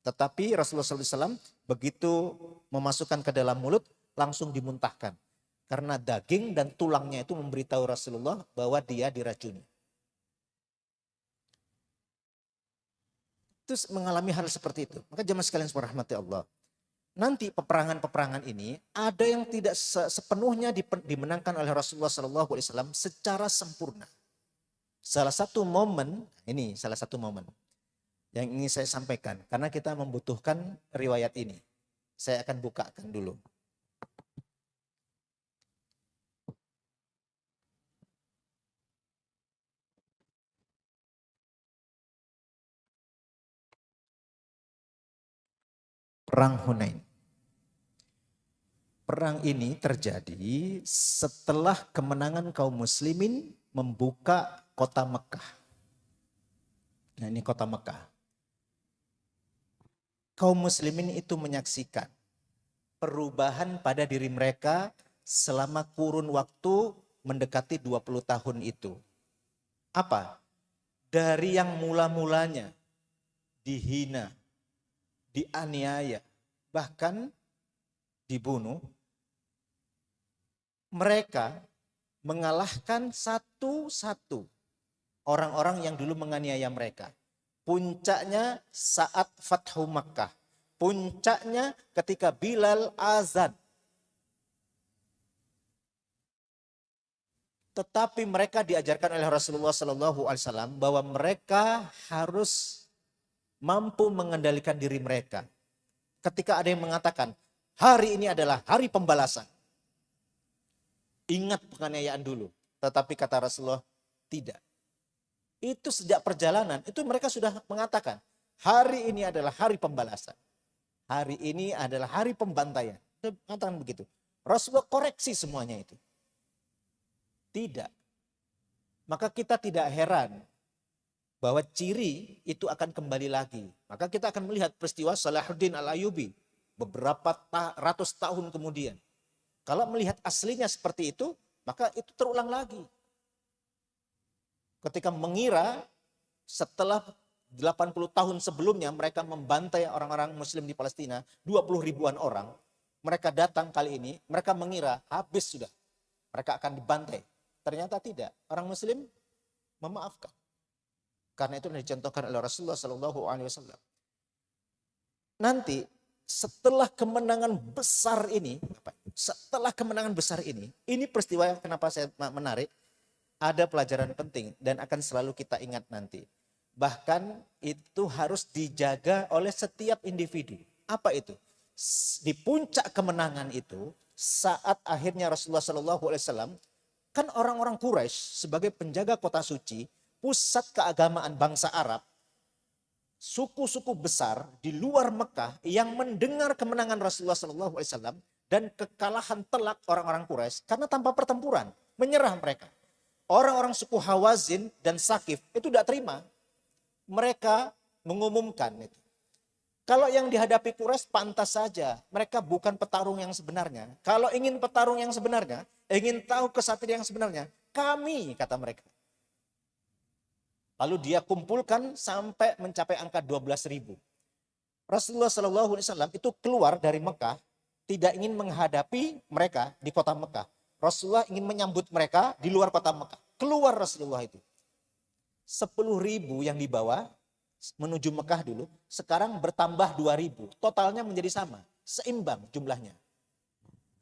Tetapi Rasulullah SAW begitu memasukkan ke dalam mulut langsung dimuntahkan. Karena daging dan tulangnya itu memberitahu Rasulullah bahwa dia diracuni. Terus mengalami hal seperti itu. Maka jemaah sekalian rahmati Allah. Nanti peperangan-peperangan ini ada yang tidak sepenuhnya dimenangkan oleh Rasulullah SAW secara sempurna. Salah satu momen yang ingin saya sampaikan. Karena kita membutuhkan riwayat ini. Saya akan bukakan dulu. Perang Hunain. Perang ini terjadi setelah kemenangan kaum muslimin membuka kota Mekah. Nah, ini kota Mekah. Kaum muslimin itu menyaksikan perubahan pada diri mereka selama kurun waktu mendekati 20 tahun itu. Apa? Dari yang mula-mulanya dihina, dianiaya, bahkan dibunuh, mereka mengalahkan satu-satu orang-orang yang dulu menganiaya mereka. Puncaknya saat Fathu Makkah. Puncaknya ketika Bilal azan. Tetapi mereka diajarkan oleh Rasulullah SAW bahwa mereka harus mampu mengendalikan diri mereka. Ketika ada yang mengatakan, hari ini adalah hari pembalasan. Ingat penganiayaan dulu. Tetapi kata Rasulullah, tidak. Itu sejak perjalanan, itu mereka sudah mengatakan, hari ini adalah hari pembalasan. Hari ini adalah hari pembantaian. Dia mengatakan begitu. Rasulullah koreksi semuanya itu. Tidak. Maka kita tidak heran bahwa ciri itu akan kembali lagi. Maka kita akan melihat peristiwa Salahuddin Al-Ayyubi beberapa ratus tahun kemudian. Kalau melihat aslinya seperti itu, maka itu terulang lagi. Ketika mengira setelah 80 tahun sebelumnya mereka membantai orang-orang muslim di Palestina, 20 ribuan orang, mereka datang kali ini, mereka mengira habis sudah. Mereka akan dibantai. Ternyata tidak. Orang muslim memaafkan. Karena itu dicontohkan oleh Rasulullah SAW. Nanti setelah kemenangan besar ini, ini peristiwa kenapa saya menarik, ada pelajaran penting dan akan selalu kita ingat nanti. Bahkan itu harus dijaga oleh setiap individu. Apa itu? Di puncak kemenangan itu, saat akhirnya Rasulullah SAW, kan orang-orang Quraisy sebagai penjaga kota suci, pusat keagamaan bangsa Arab, suku-suku besar di luar Mekah yang mendengar kemenangan Rasulullah SAW dan kekalahan telak orang-orang Quraisy karena tanpa pertempuran, menyerah mereka. Orang-orang suku Hawazin dan Sakif itu tidak terima. Mereka mengumumkan itu. Kalau yang dihadapi Quraisy pantas saja, mereka bukan petarung yang sebenarnya. Kalau ingin petarung yang sebenarnya, ingin tahu kesatria yang sebenarnya, kami, kata mereka. Lalu dia kumpulkan sampai mencapai angka 12.000. Rasulullah SAW itu keluar dari Mekah, tidak ingin menghadapi mereka di kota Mekah. Rasulullah ingin menyambut mereka di luar kota Mekah. Keluar Rasulullah itu. 10.000 yang dibawa menuju Mekah dulu, sekarang bertambah 2.000. Totalnya menjadi sama, seimbang jumlahnya.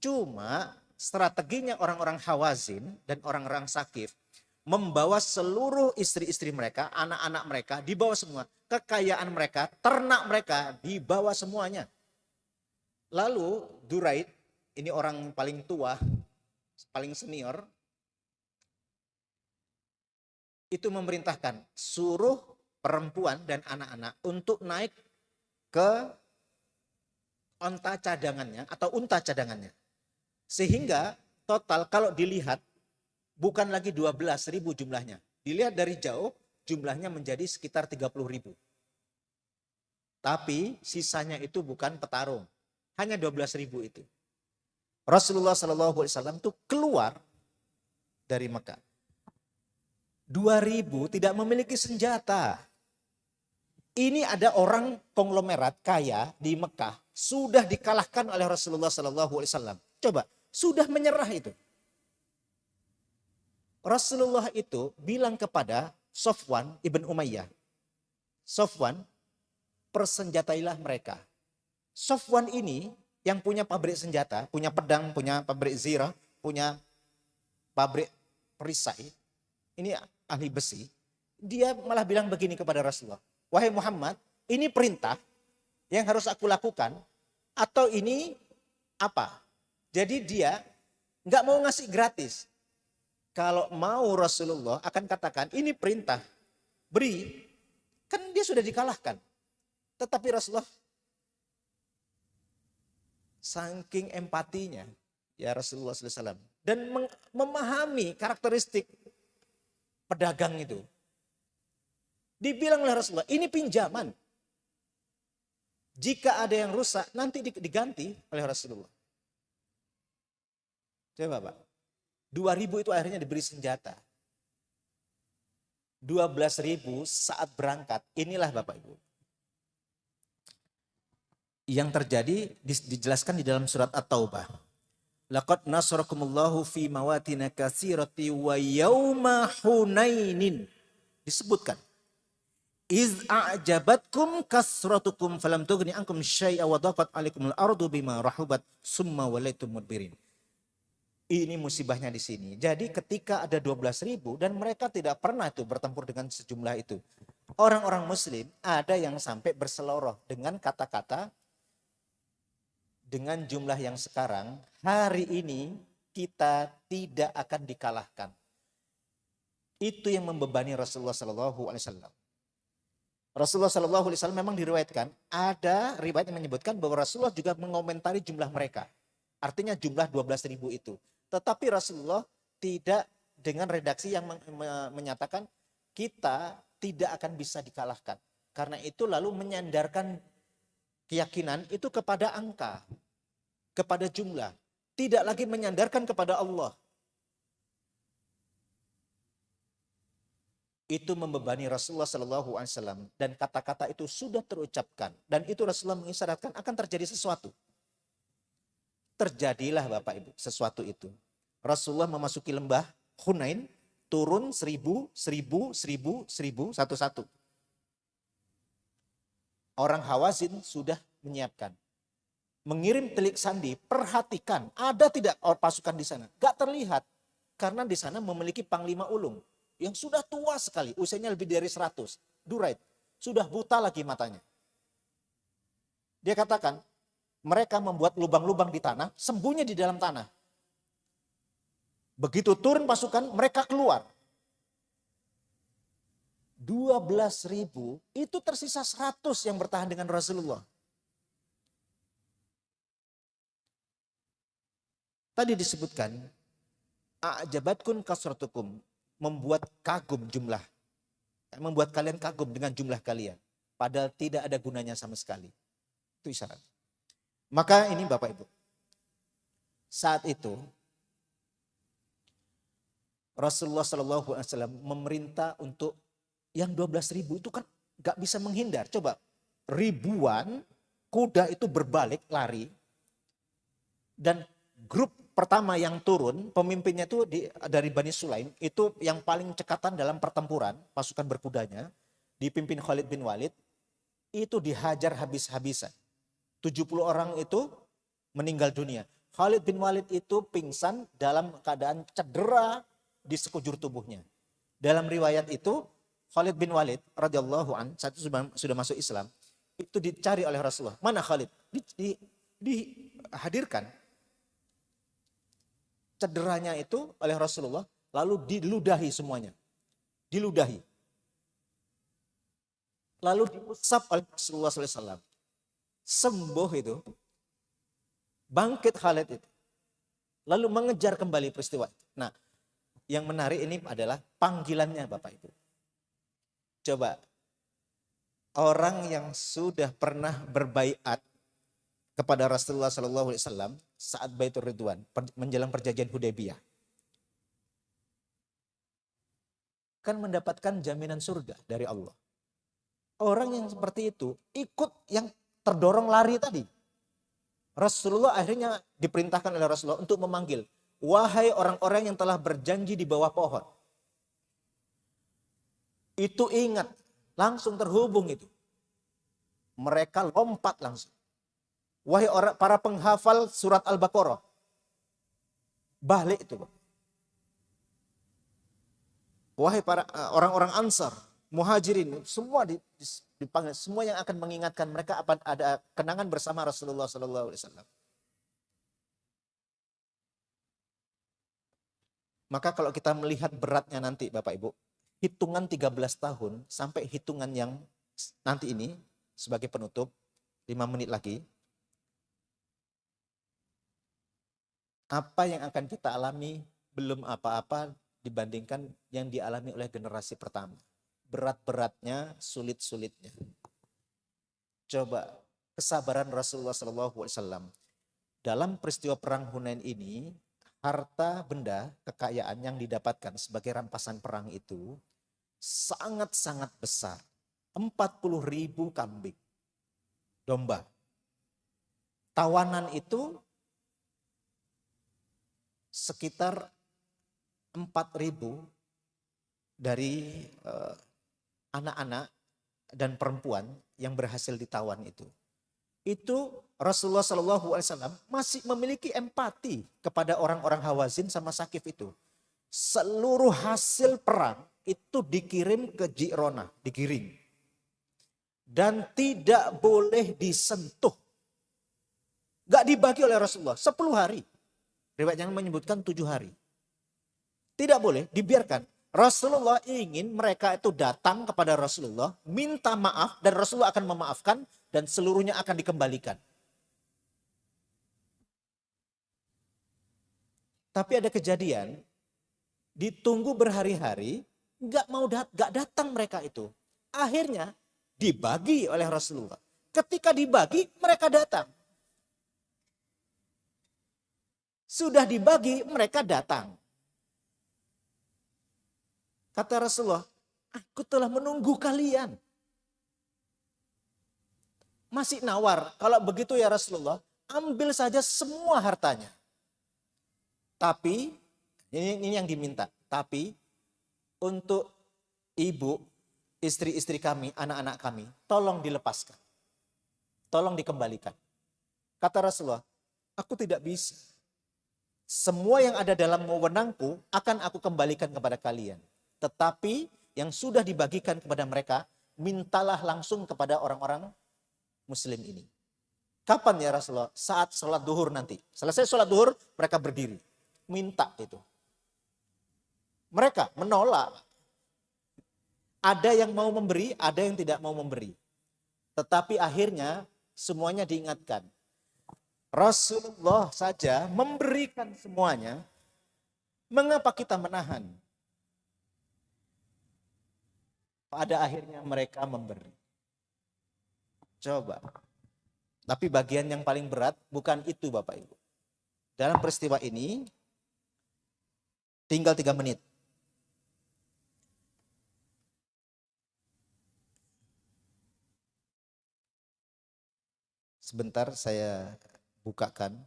Cuma strateginya orang-orang Hawazin dan orang-orang Sakif membawa seluruh istri-istri mereka, anak-anak mereka dibawa semua. Kekayaan mereka, ternak mereka dibawa semuanya. Lalu Duraid, ini orang paling tua, paling senior, itu memerintahkan suruh perempuan dan anak-anak untuk naik ke unta cadangannya. Sehingga total kalau dilihat bukan lagi 12.000 jumlahnya. Dilihat dari jauh jumlahnya menjadi sekitar 30.000. Tapi sisanya itu bukan petarung. Hanya 12.000 itu. Rasulullah SAW itu keluar dari Mekah. 2.000 tidak memiliki senjata. Ini ada orang konglomerat kaya di Mekah. Sudah dikalahkan oleh Rasulullah SAW. Coba, sudah menyerah itu. Rasulullah itu bilang kepada Sofwan ibn Umayyah, Sofwan, persenjatailah mereka. Sofwan ini yang punya pabrik senjata, punya pedang, punya pabrik zirah, punya pabrik perisai, ini ahli besi. Dia malah bilang begini kepada Rasulullah, wahai Muhammad, ini perintah yang harus aku lakukan atau ini apa? Jadi dia nggak mau ngasih gratis. Kalau mau Rasulullah akan katakan ini perintah, beri, kan dia sudah dikalahkan. Tetapi Rasulullah saking empatinya, ya Rasulullah SAW, dan memahami karakteristik pedagang itu. Dibilang oleh Rasulullah, ini pinjaman. Jika ada yang rusak, nanti diganti oleh Rasulullah. Coba Pak. 2.000 itu akhirnya diberi senjata. 12.000 saat berangkat. Inilah Bapak Ibu. Yang terjadi dijelaskan di dalam surat At-Taubah. Laqad nasarakumullahu fi mawatina katsirati wa yauma Hunainin. Disebutkan. Iz a'jabatkum kasratukum falam tughni ankum syai'a wa daqat 'alaikumul ardu bima rahubat summa walaitum mudbirin. Ini musibahnya di sini. Jadi ketika ada 12.000 dan mereka tidak pernah itu bertempur dengan sejumlah itu. Orang-orang muslim ada yang sampai berseloroh dengan kata-kata dengan jumlah yang sekarang hari ini kita tidak akan dikalahkan. Itu yang membebani Rasulullah Sallallahu Alaihi Wasallam. Rasulullah Sallallahu Alaihi Wasallam memang diriwayatkan, ada riwayat yang menyebutkan bahwa Rasulullah juga mengomentari jumlah mereka. Artinya jumlah 12.000 itu. Tetapi Rasulullah tidak dengan redaksi yang menyatakan kita tidak akan bisa dikalahkan. Karena itu lalu menyandarkan keyakinan itu kepada angka, kepada jumlah. Tidak lagi menyandarkan kepada Allah. Itu membebani Rasulullah Sallallahu Alaihi Wasallam, dan kata-kata itu sudah terucapkan, dan itu Rasulullah mengisyaratkan akan terjadi sesuatu. Terjadilah Bapak Ibu sesuatu itu. Rasulullah memasuki lembah Hunain, turun 1.000, 1.000, 1.000, 1.000, satu-satu. Orang Hawazin sudah menyiapkan, mengirim telik sandi, perhatikan ada tidak pasukan di sana. Gak terlihat karena di sana memiliki panglima ulung yang sudah tua sekali, usianya lebih dari 100, Duraid, sudah buta lagi matanya. Dia katakan, mereka membuat lubang-lubang di tanah, sembunyi di dalam tanah. Begitu turun pasukan, mereka keluar. 12.000, itu tersisa 100 yang bertahan dengan Rasulullah. Tadi disebutkan, a'jabatkun kasratukum, membuat kagum jumlah. Membuat kalian kagum dengan jumlah kalian. Padahal tidak ada gunanya sama sekali. Itu isyarat. Maka ini Bapak Ibu. Saat itu Rasulullah SAW memerintah untuk yang 12.000 itu kan gak bisa menghindar. Coba ribuan kuda itu berbalik lari. Dan grup pertama yang turun, pemimpinnya itu dari Bani Sulaim, itu yang paling cekatan dalam pertempuran, pasukan berkudanya, dipimpin Khalid bin Walid, itu dihajar habis-habisan. 70 orang itu meninggal dunia. Khalid bin Walid itu pingsan dalam keadaan cedera di sekujur tubuhnya. Dalam riwayat itu, Khalid bin Walid radhiyallahu an, saat itu sudah masuk Islam, itu dicari oleh Rasulullah. Mana Khalid? Dihadirkan. Cederanya itu oleh Rasulullah, lalu diludahi semuanya. Diludahi. Lalu diusap oleh Rasulullah SAW. Sembuh itu. Bangkit Khalid itu. Lalu mengejar kembali peristiwa itu. Nah, yang menarik ini adalah panggilannya Bapak Ibu. Coba, orang yang sudah pernah berbaiat kepada Rasulullah SAW saat Baitur Ridwan, menjelang perjanjian Hudaybiyah, kan mendapatkan jaminan surga dari Allah. Orang yang seperti itu ikut yang terdorong lari tadi. Rasulullah akhirnya diperintahkan oleh Rasulullah untuk memanggil, wahai orang-orang yang telah berjanji di bawah pohon. Itu ingat, langsung terhubung itu. Mereka lompat langsung. Wahai para penghafal surat Al-Baqarah, balik itu. Wahai para orang-orang Ansar, Muhajirin, semua dipanggil, semua yang akan mengingatkan mereka ada kenangan bersama Rasulullah SAW. Maka kalau kita melihat beratnya nanti Bapak Ibu, hitungan 13 tahun sampai hitungan yang nanti ini sebagai penutup, 5 menit lagi. Apa yang akan kita alami belum apa-apa dibandingkan yang dialami oleh generasi pertama. Berat-beratnya, sulit-sulitnya. Coba kesabaran Rasulullah SAW. Dalam peristiwa perang Hunain ini, harta benda, kekayaan yang didapatkan sebagai rampasan perang itu sangat-sangat besar. 40.000 kambing, domba. Tawanan itu sekitar 4.000 dari anak-anak dan perempuan yang berhasil ditawan itu. Itu Rasulullah SAW masih memiliki empati kepada orang-orang Hawazin sama Sakif itu. Seluruh hasil perang itu dikirim ke Ji'ronah, digiring. Dan tidak boleh disentuh. Gak dibagi oleh Rasulullah 10 hari. Riwayat yang menyebutkan 7 hari. Tidak boleh, dibiarkan. Rasulullah ingin mereka itu datang kepada Rasulullah, minta maaf, dan Rasulullah akan memaafkan, dan seluruhnya akan dikembalikan. Tapi ada kejadian, ditunggu berhari-hari, nggak datang mereka itu. Akhirnya dibagi oleh Rasulullah. Ketika dibagi, mereka datang. Sudah dibagi, mereka datang. Kata Rasulullah, aku telah menunggu kalian. Masih nawar, kalau begitu ya Rasulullah, ambil saja semua hartanya. Tapi, ini yang diminta. Tapi, untuk ibu, istri-istri kami, anak-anak kami, tolong dilepaskan. Tolong dikembalikan. Kata Rasulullah, aku tidak bisa. Semua yang ada dalam wewenangku akan aku kembalikan kepada kalian. Tetapi yang sudah dibagikan kepada mereka, mintalah langsung kepada orang-orang muslim ini. Kapan ya Rasulullah? Saat sholat duhur nanti. Selesai sholat duhur, mereka berdiri. Minta itu. Mereka menolak. Ada yang mau memberi, ada yang tidak mau memberi. Tetapi akhirnya semuanya diingatkan. Rasulullah saja memberikan semuanya. Mengapa kita menahan? Pada akhirnya mereka memberi. Coba. Tapi bagian yang paling berat bukan itu Bapak Ibu. Dalam peristiwa ini, tinggal 3 menit. Sebentar saya bukakan.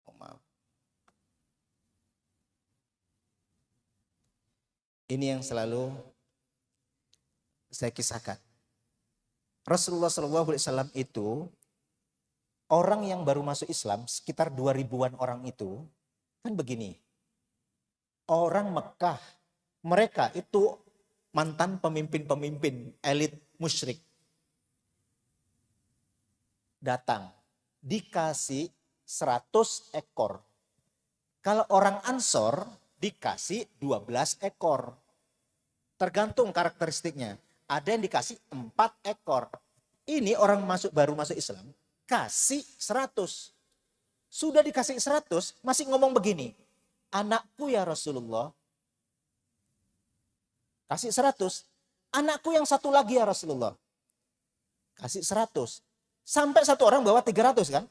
Oh, maaf. Ini yang selalu saya kisahkan. Rasulullah SAW itu orang yang baru masuk Islam sekitar 2000-an orang itu kan begini. Orang Mekah, mereka itu mantan pemimpin-pemimpin elit musyrik. Datang, dikasih 100 ekor. Kalau orang Ansor dikasih 12 ekor. Tergantung karakteristiknya. Ada yang dikasih 4 ekor. Ini orang baru masuk Islam, kasih 100. Sudah dikasih 100, masih ngomong begini. Anakku ya Rasulullah. Kasih 100. Anakku yang satu lagi ya Rasulullah. Kasih 100. Sampai satu orang bawa 300 kan.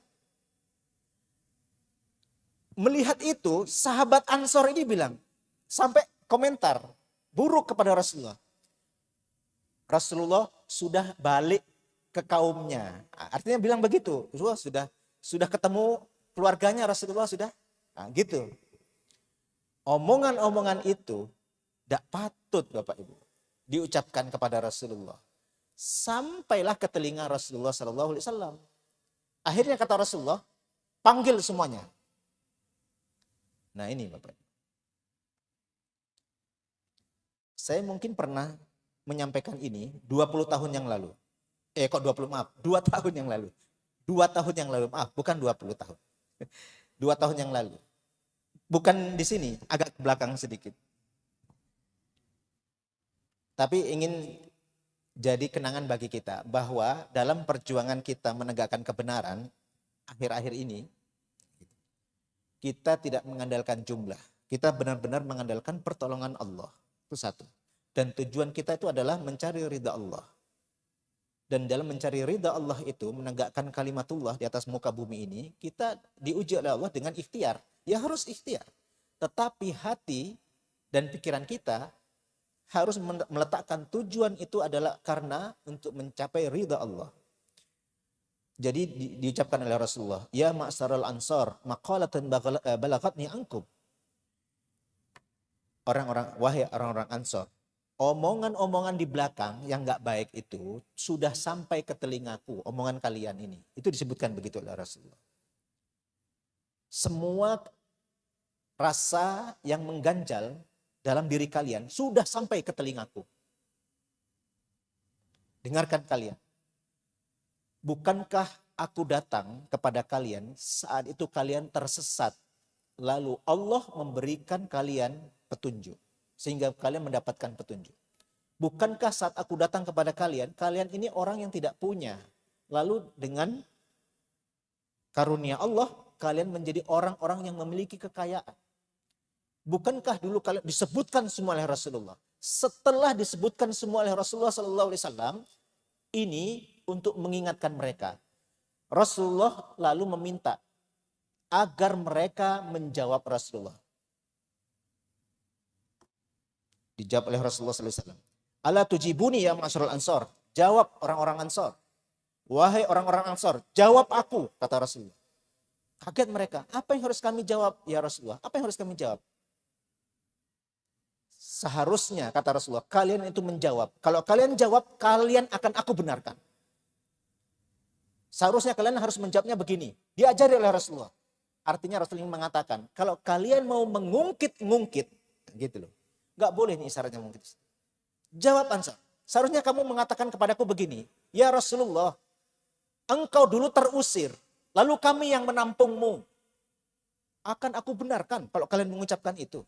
Melihat itu, sahabat Ansor ini bilang, sampai komentar buruk kepada Rasulullah. Rasulullah sudah balik ke kaumnya. Artinya bilang begitu. Sudah ketemu keluarganya Rasulullah sudah. Nah, gitu. Omongan-omongan itu tidak patut Bapak Ibu diucapkan kepada Rasulullah. Sampailah ke telinga Rasulullah SAW. Akhirnya kata Rasulullah, panggil semuanya. Nah ini Bapak. Saya mungkin pernah menyampaikan ini 20 tahun yang lalu. 2 tahun yang lalu. 2 tahun yang lalu, maaf, bukan 20 tahun. 2 tahun yang lalu. Bukan di sini, agak ke belakang sedikit. Tapi ingin jadi kenangan bagi kita bahwa dalam perjuangan kita menegakkan kebenaran akhir-akhir ini, kita tidak mengandalkan jumlah. Kita benar-benar mengandalkan pertolongan Allah. Itu satu. Dan tujuan kita itu adalah mencari ridha Allah. Dan dalam mencari ridha Allah itu, menegakkan kalimatullah di atas muka bumi ini, kita diuji oleh Allah dengan ikhtiar. Ya harus ikhtiar. Tetapi hati dan pikiran kita harus meletakkan tujuan itu adalah karena untuk mencapai ridha Allah. Jadi diucapkan oleh Rasulullah, ya ma'syaral ansar, maqalatan balagatni ankum. Wahai orang-orang Ansor, omongan-omongan di belakang yang enggak baik itu sudah sampai ke telingaku, omongan kalian ini. Itu disebutkan begitu oleh Rasulullah. Semua rasa yang mengganjal dalam diri kalian sudah sampai ke telingaku. Dengarkan kalian. Bukankah aku datang kepada kalian, saat itu kalian tersesat. Lalu Allah memberikan kalian petunjuk. Sehingga kalian mendapatkan petunjuk. Bukankah saat aku datang kepada kalian, kalian ini orang yang tidak punya. Lalu dengan karunia Allah, kalian menjadi orang-orang yang memiliki kekayaan. Bukankah dulu kalian disebutkan semua oleh Rasulullah? Setelah disebutkan semua oleh Rasulullah SAW, ini untuk mengingatkan mereka. Rasulullah lalu meminta agar mereka menjawab Rasulullah. Dijawab oleh Rasulullah SAW. Ala tujibuni ya ma'asyiral ansor. Jawab orang-orang ansor. Wahai orang-orang ansor, jawab aku, kata Rasulullah. Kaget mereka. Apa yang harus kami jawab ya Rasulullah? Apa yang harus kami jawab? Seharusnya, kata Rasulullah, kalian itu menjawab. Kalau kalian jawab, kalian akan aku benarkan. Seharusnya kalian harus menjawabnya begini. Diajari oleh Rasulullah. Artinya Rasulullah mengatakan, kalau kalian mau mengungkit-ngungkit, gitu loh. Gak boleh nih isyaratnya mengungkit. Jawab ansar. Seharusnya kamu mengatakan kepadaku begini. Ya Rasulullah, engkau dulu terusir. Lalu kami yang menampungmu. Akan aku benarkan kalau kalian mengucapkan itu.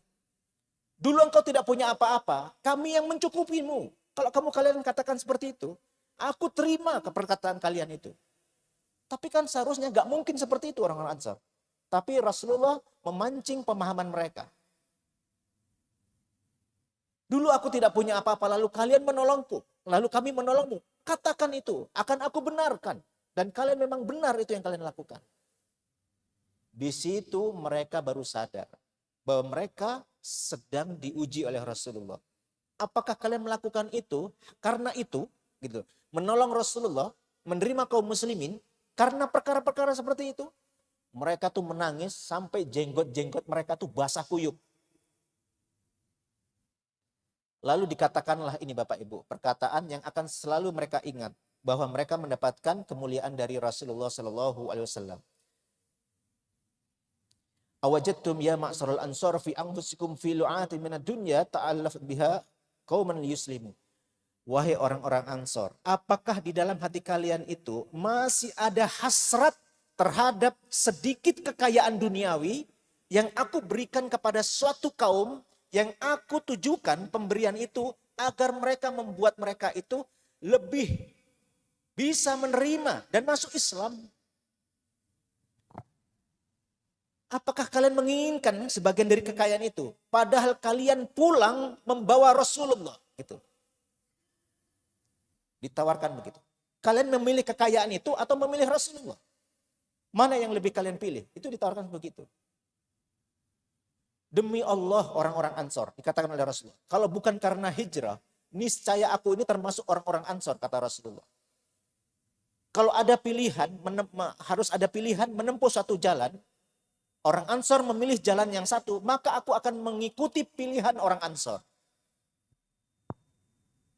Dulu engkau tidak punya apa-apa, kami yang mencukupimu. Kalau kalian katakan seperti itu, aku terima perkataan kalian itu. Tapi kan seharusnya gak mungkin seperti itu orang-orang Ansar. Tapi Rasulullah memancing pemahaman mereka. Dulu aku tidak punya apa-apa, lalu kalian menolongku. Lalu kami menolongmu. Katakan itu, akan aku benarkan. Dan kalian memang benar itu yang kalian lakukan. Di situ mereka baru sadar bahwa mereka sedang diuji oleh Rasulullah. Apakah kalian melakukan itu karena itu, gitu, menolong Rasulullah, menerima kaum muslimin karena perkara-perkara seperti itu? Mereka tuh menangis sampai jenggot-jenggot mereka tuh basah kuyup. Lalu dikatakanlah ini Bapak Ibu, perkataan yang akan selalu mereka ingat, bahwa mereka mendapatkan kemuliaan dari Rasulullah Sallallahu Alaihi Wasallam. Awajadtum ya ma'sarul ansar fi anfusikum fi lu'atin minad dunya ta'allaf biha qauman yuslimu. Wahai orang-orang Ansor, apakah di dalam hati kalian itu masih ada hasrat terhadap sedikit kekayaan duniawi yang aku berikan kepada suatu kaum, yang aku tujukan pemberian itu agar mereka membuat mereka itu lebih bisa menerima dan masuk Islam? Apakah kalian menginginkan sebagian dari kekayaan itu? Padahal kalian pulang membawa Rasulullah. Gitu. Ditawarkan begitu. Kalian memilih kekayaan itu atau memilih Rasulullah? Mana yang lebih kalian pilih? Itu ditawarkan begitu. Demi Allah orang-orang Ansor, dikatakan oleh Rasulullah. Kalau bukan karena hijrah, niscaya aku ini termasuk orang-orang Ansor, kata Rasulullah. Kalau ada pilihan, harus ada pilihan menempuh satu jalan, orang Ansor memilih jalan yang satu, maka aku akan mengikuti pilihan orang Ansor.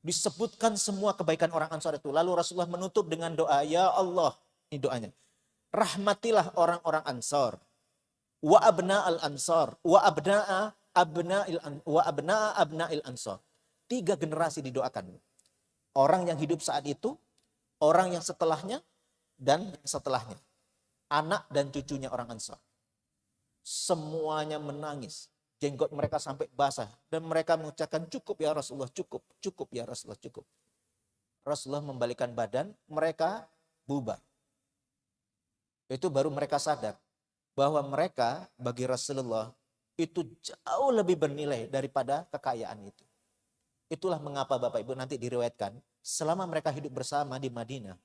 Disebutkan semua kebaikan orang Ansor itu. Lalu Rasulullah menutup dengan doa, ya Allah, ini doanya. Rahmatilah orang-orang Ansor. Wa abna'al Ansor. Wa abna'a abna'il Ansor. 3 generasi didoakan. Orang yang hidup saat itu, orang yang setelahnya, dan setelahnya. Anak dan cucunya orang Ansor. Semuanya menangis. Jenggot mereka sampai basah. Dan mereka mengucapkan cukup ya Rasulullah, cukup. Cukup ya Rasulullah, cukup. Rasulullah membalikkan badan, mereka bubar. Itu baru mereka sadar. Bahwa mereka bagi Rasulullah itu jauh lebih bernilai daripada kekayaan itu. Itulah mengapa Bapak Ibu nanti diriwayatkan. Selama mereka hidup bersama di Madinah.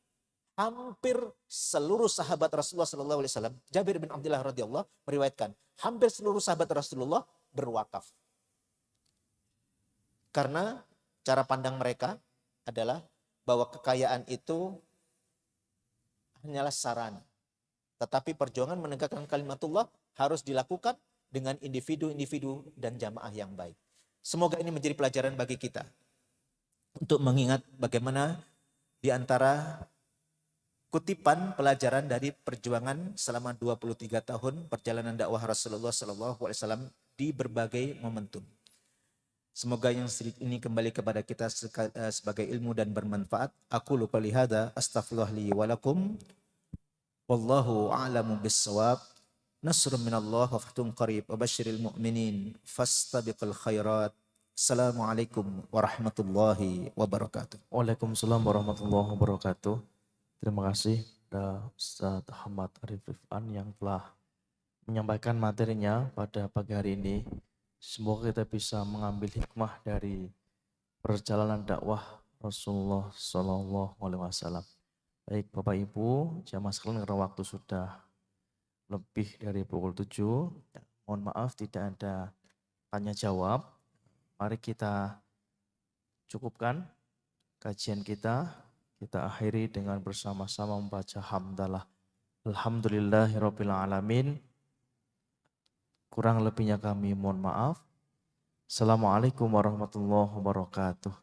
Hampir seluruh sahabat Rasulullah SAW, Jabir bin Abdullah radhiyallahu meriwayatkan, hampir seluruh sahabat Rasulullah berwakaf. Karena cara pandang mereka adalah bahwa kekayaan itu hanyalah sarana. Tetapi perjuangan menegakkan kalimatullah harus dilakukan dengan individu-individu dan jamaah yang baik. Semoga ini menjadi pelajaran bagi kita untuk mengingat bagaimana di antara kutipan pelajaran dari perjuangan selama 23 tahun perjalanan dakwah Rasulullah SAW di berbagai momentum. Semoga yang sedikit ini kembali kepada kita sebagai ilmu dan bermanfaat. Aku lupa lihada, astaghfirullah li walakum. Wallahu a'lamu bis-shawab. Nasrun minallah wa fathun qarib wa basyiril mu'minin fastabiqul khairat. Assalamualaikum warahmatullahi wabarakatuh. Waalaikumsalam warahmatullahi wabarakatuh. Terima kasih kepada Ustadz Ahmad Arif Rifan yang telah menyampaikan materinya pada pagi hari ini. Semoga kita bisa mengambil hikmah dari perjalanan dakwah Rasulullah Shallallahu Alaihi Wasallam. Baik Bapak Ibu, jamaah sekalian karena waktu sudah lebih dari pukul 7. Mohon maaf tidak ada tanya jawab. Mari kita cukupkan kajian kita. Kita akhiri dengan bersama-sama membaca hamdalah. Alhamdulillahirabbil alamin. Kurang lebihnya kami mohon maaf. Assalamualaikum warahmatullahi wabarakatuh.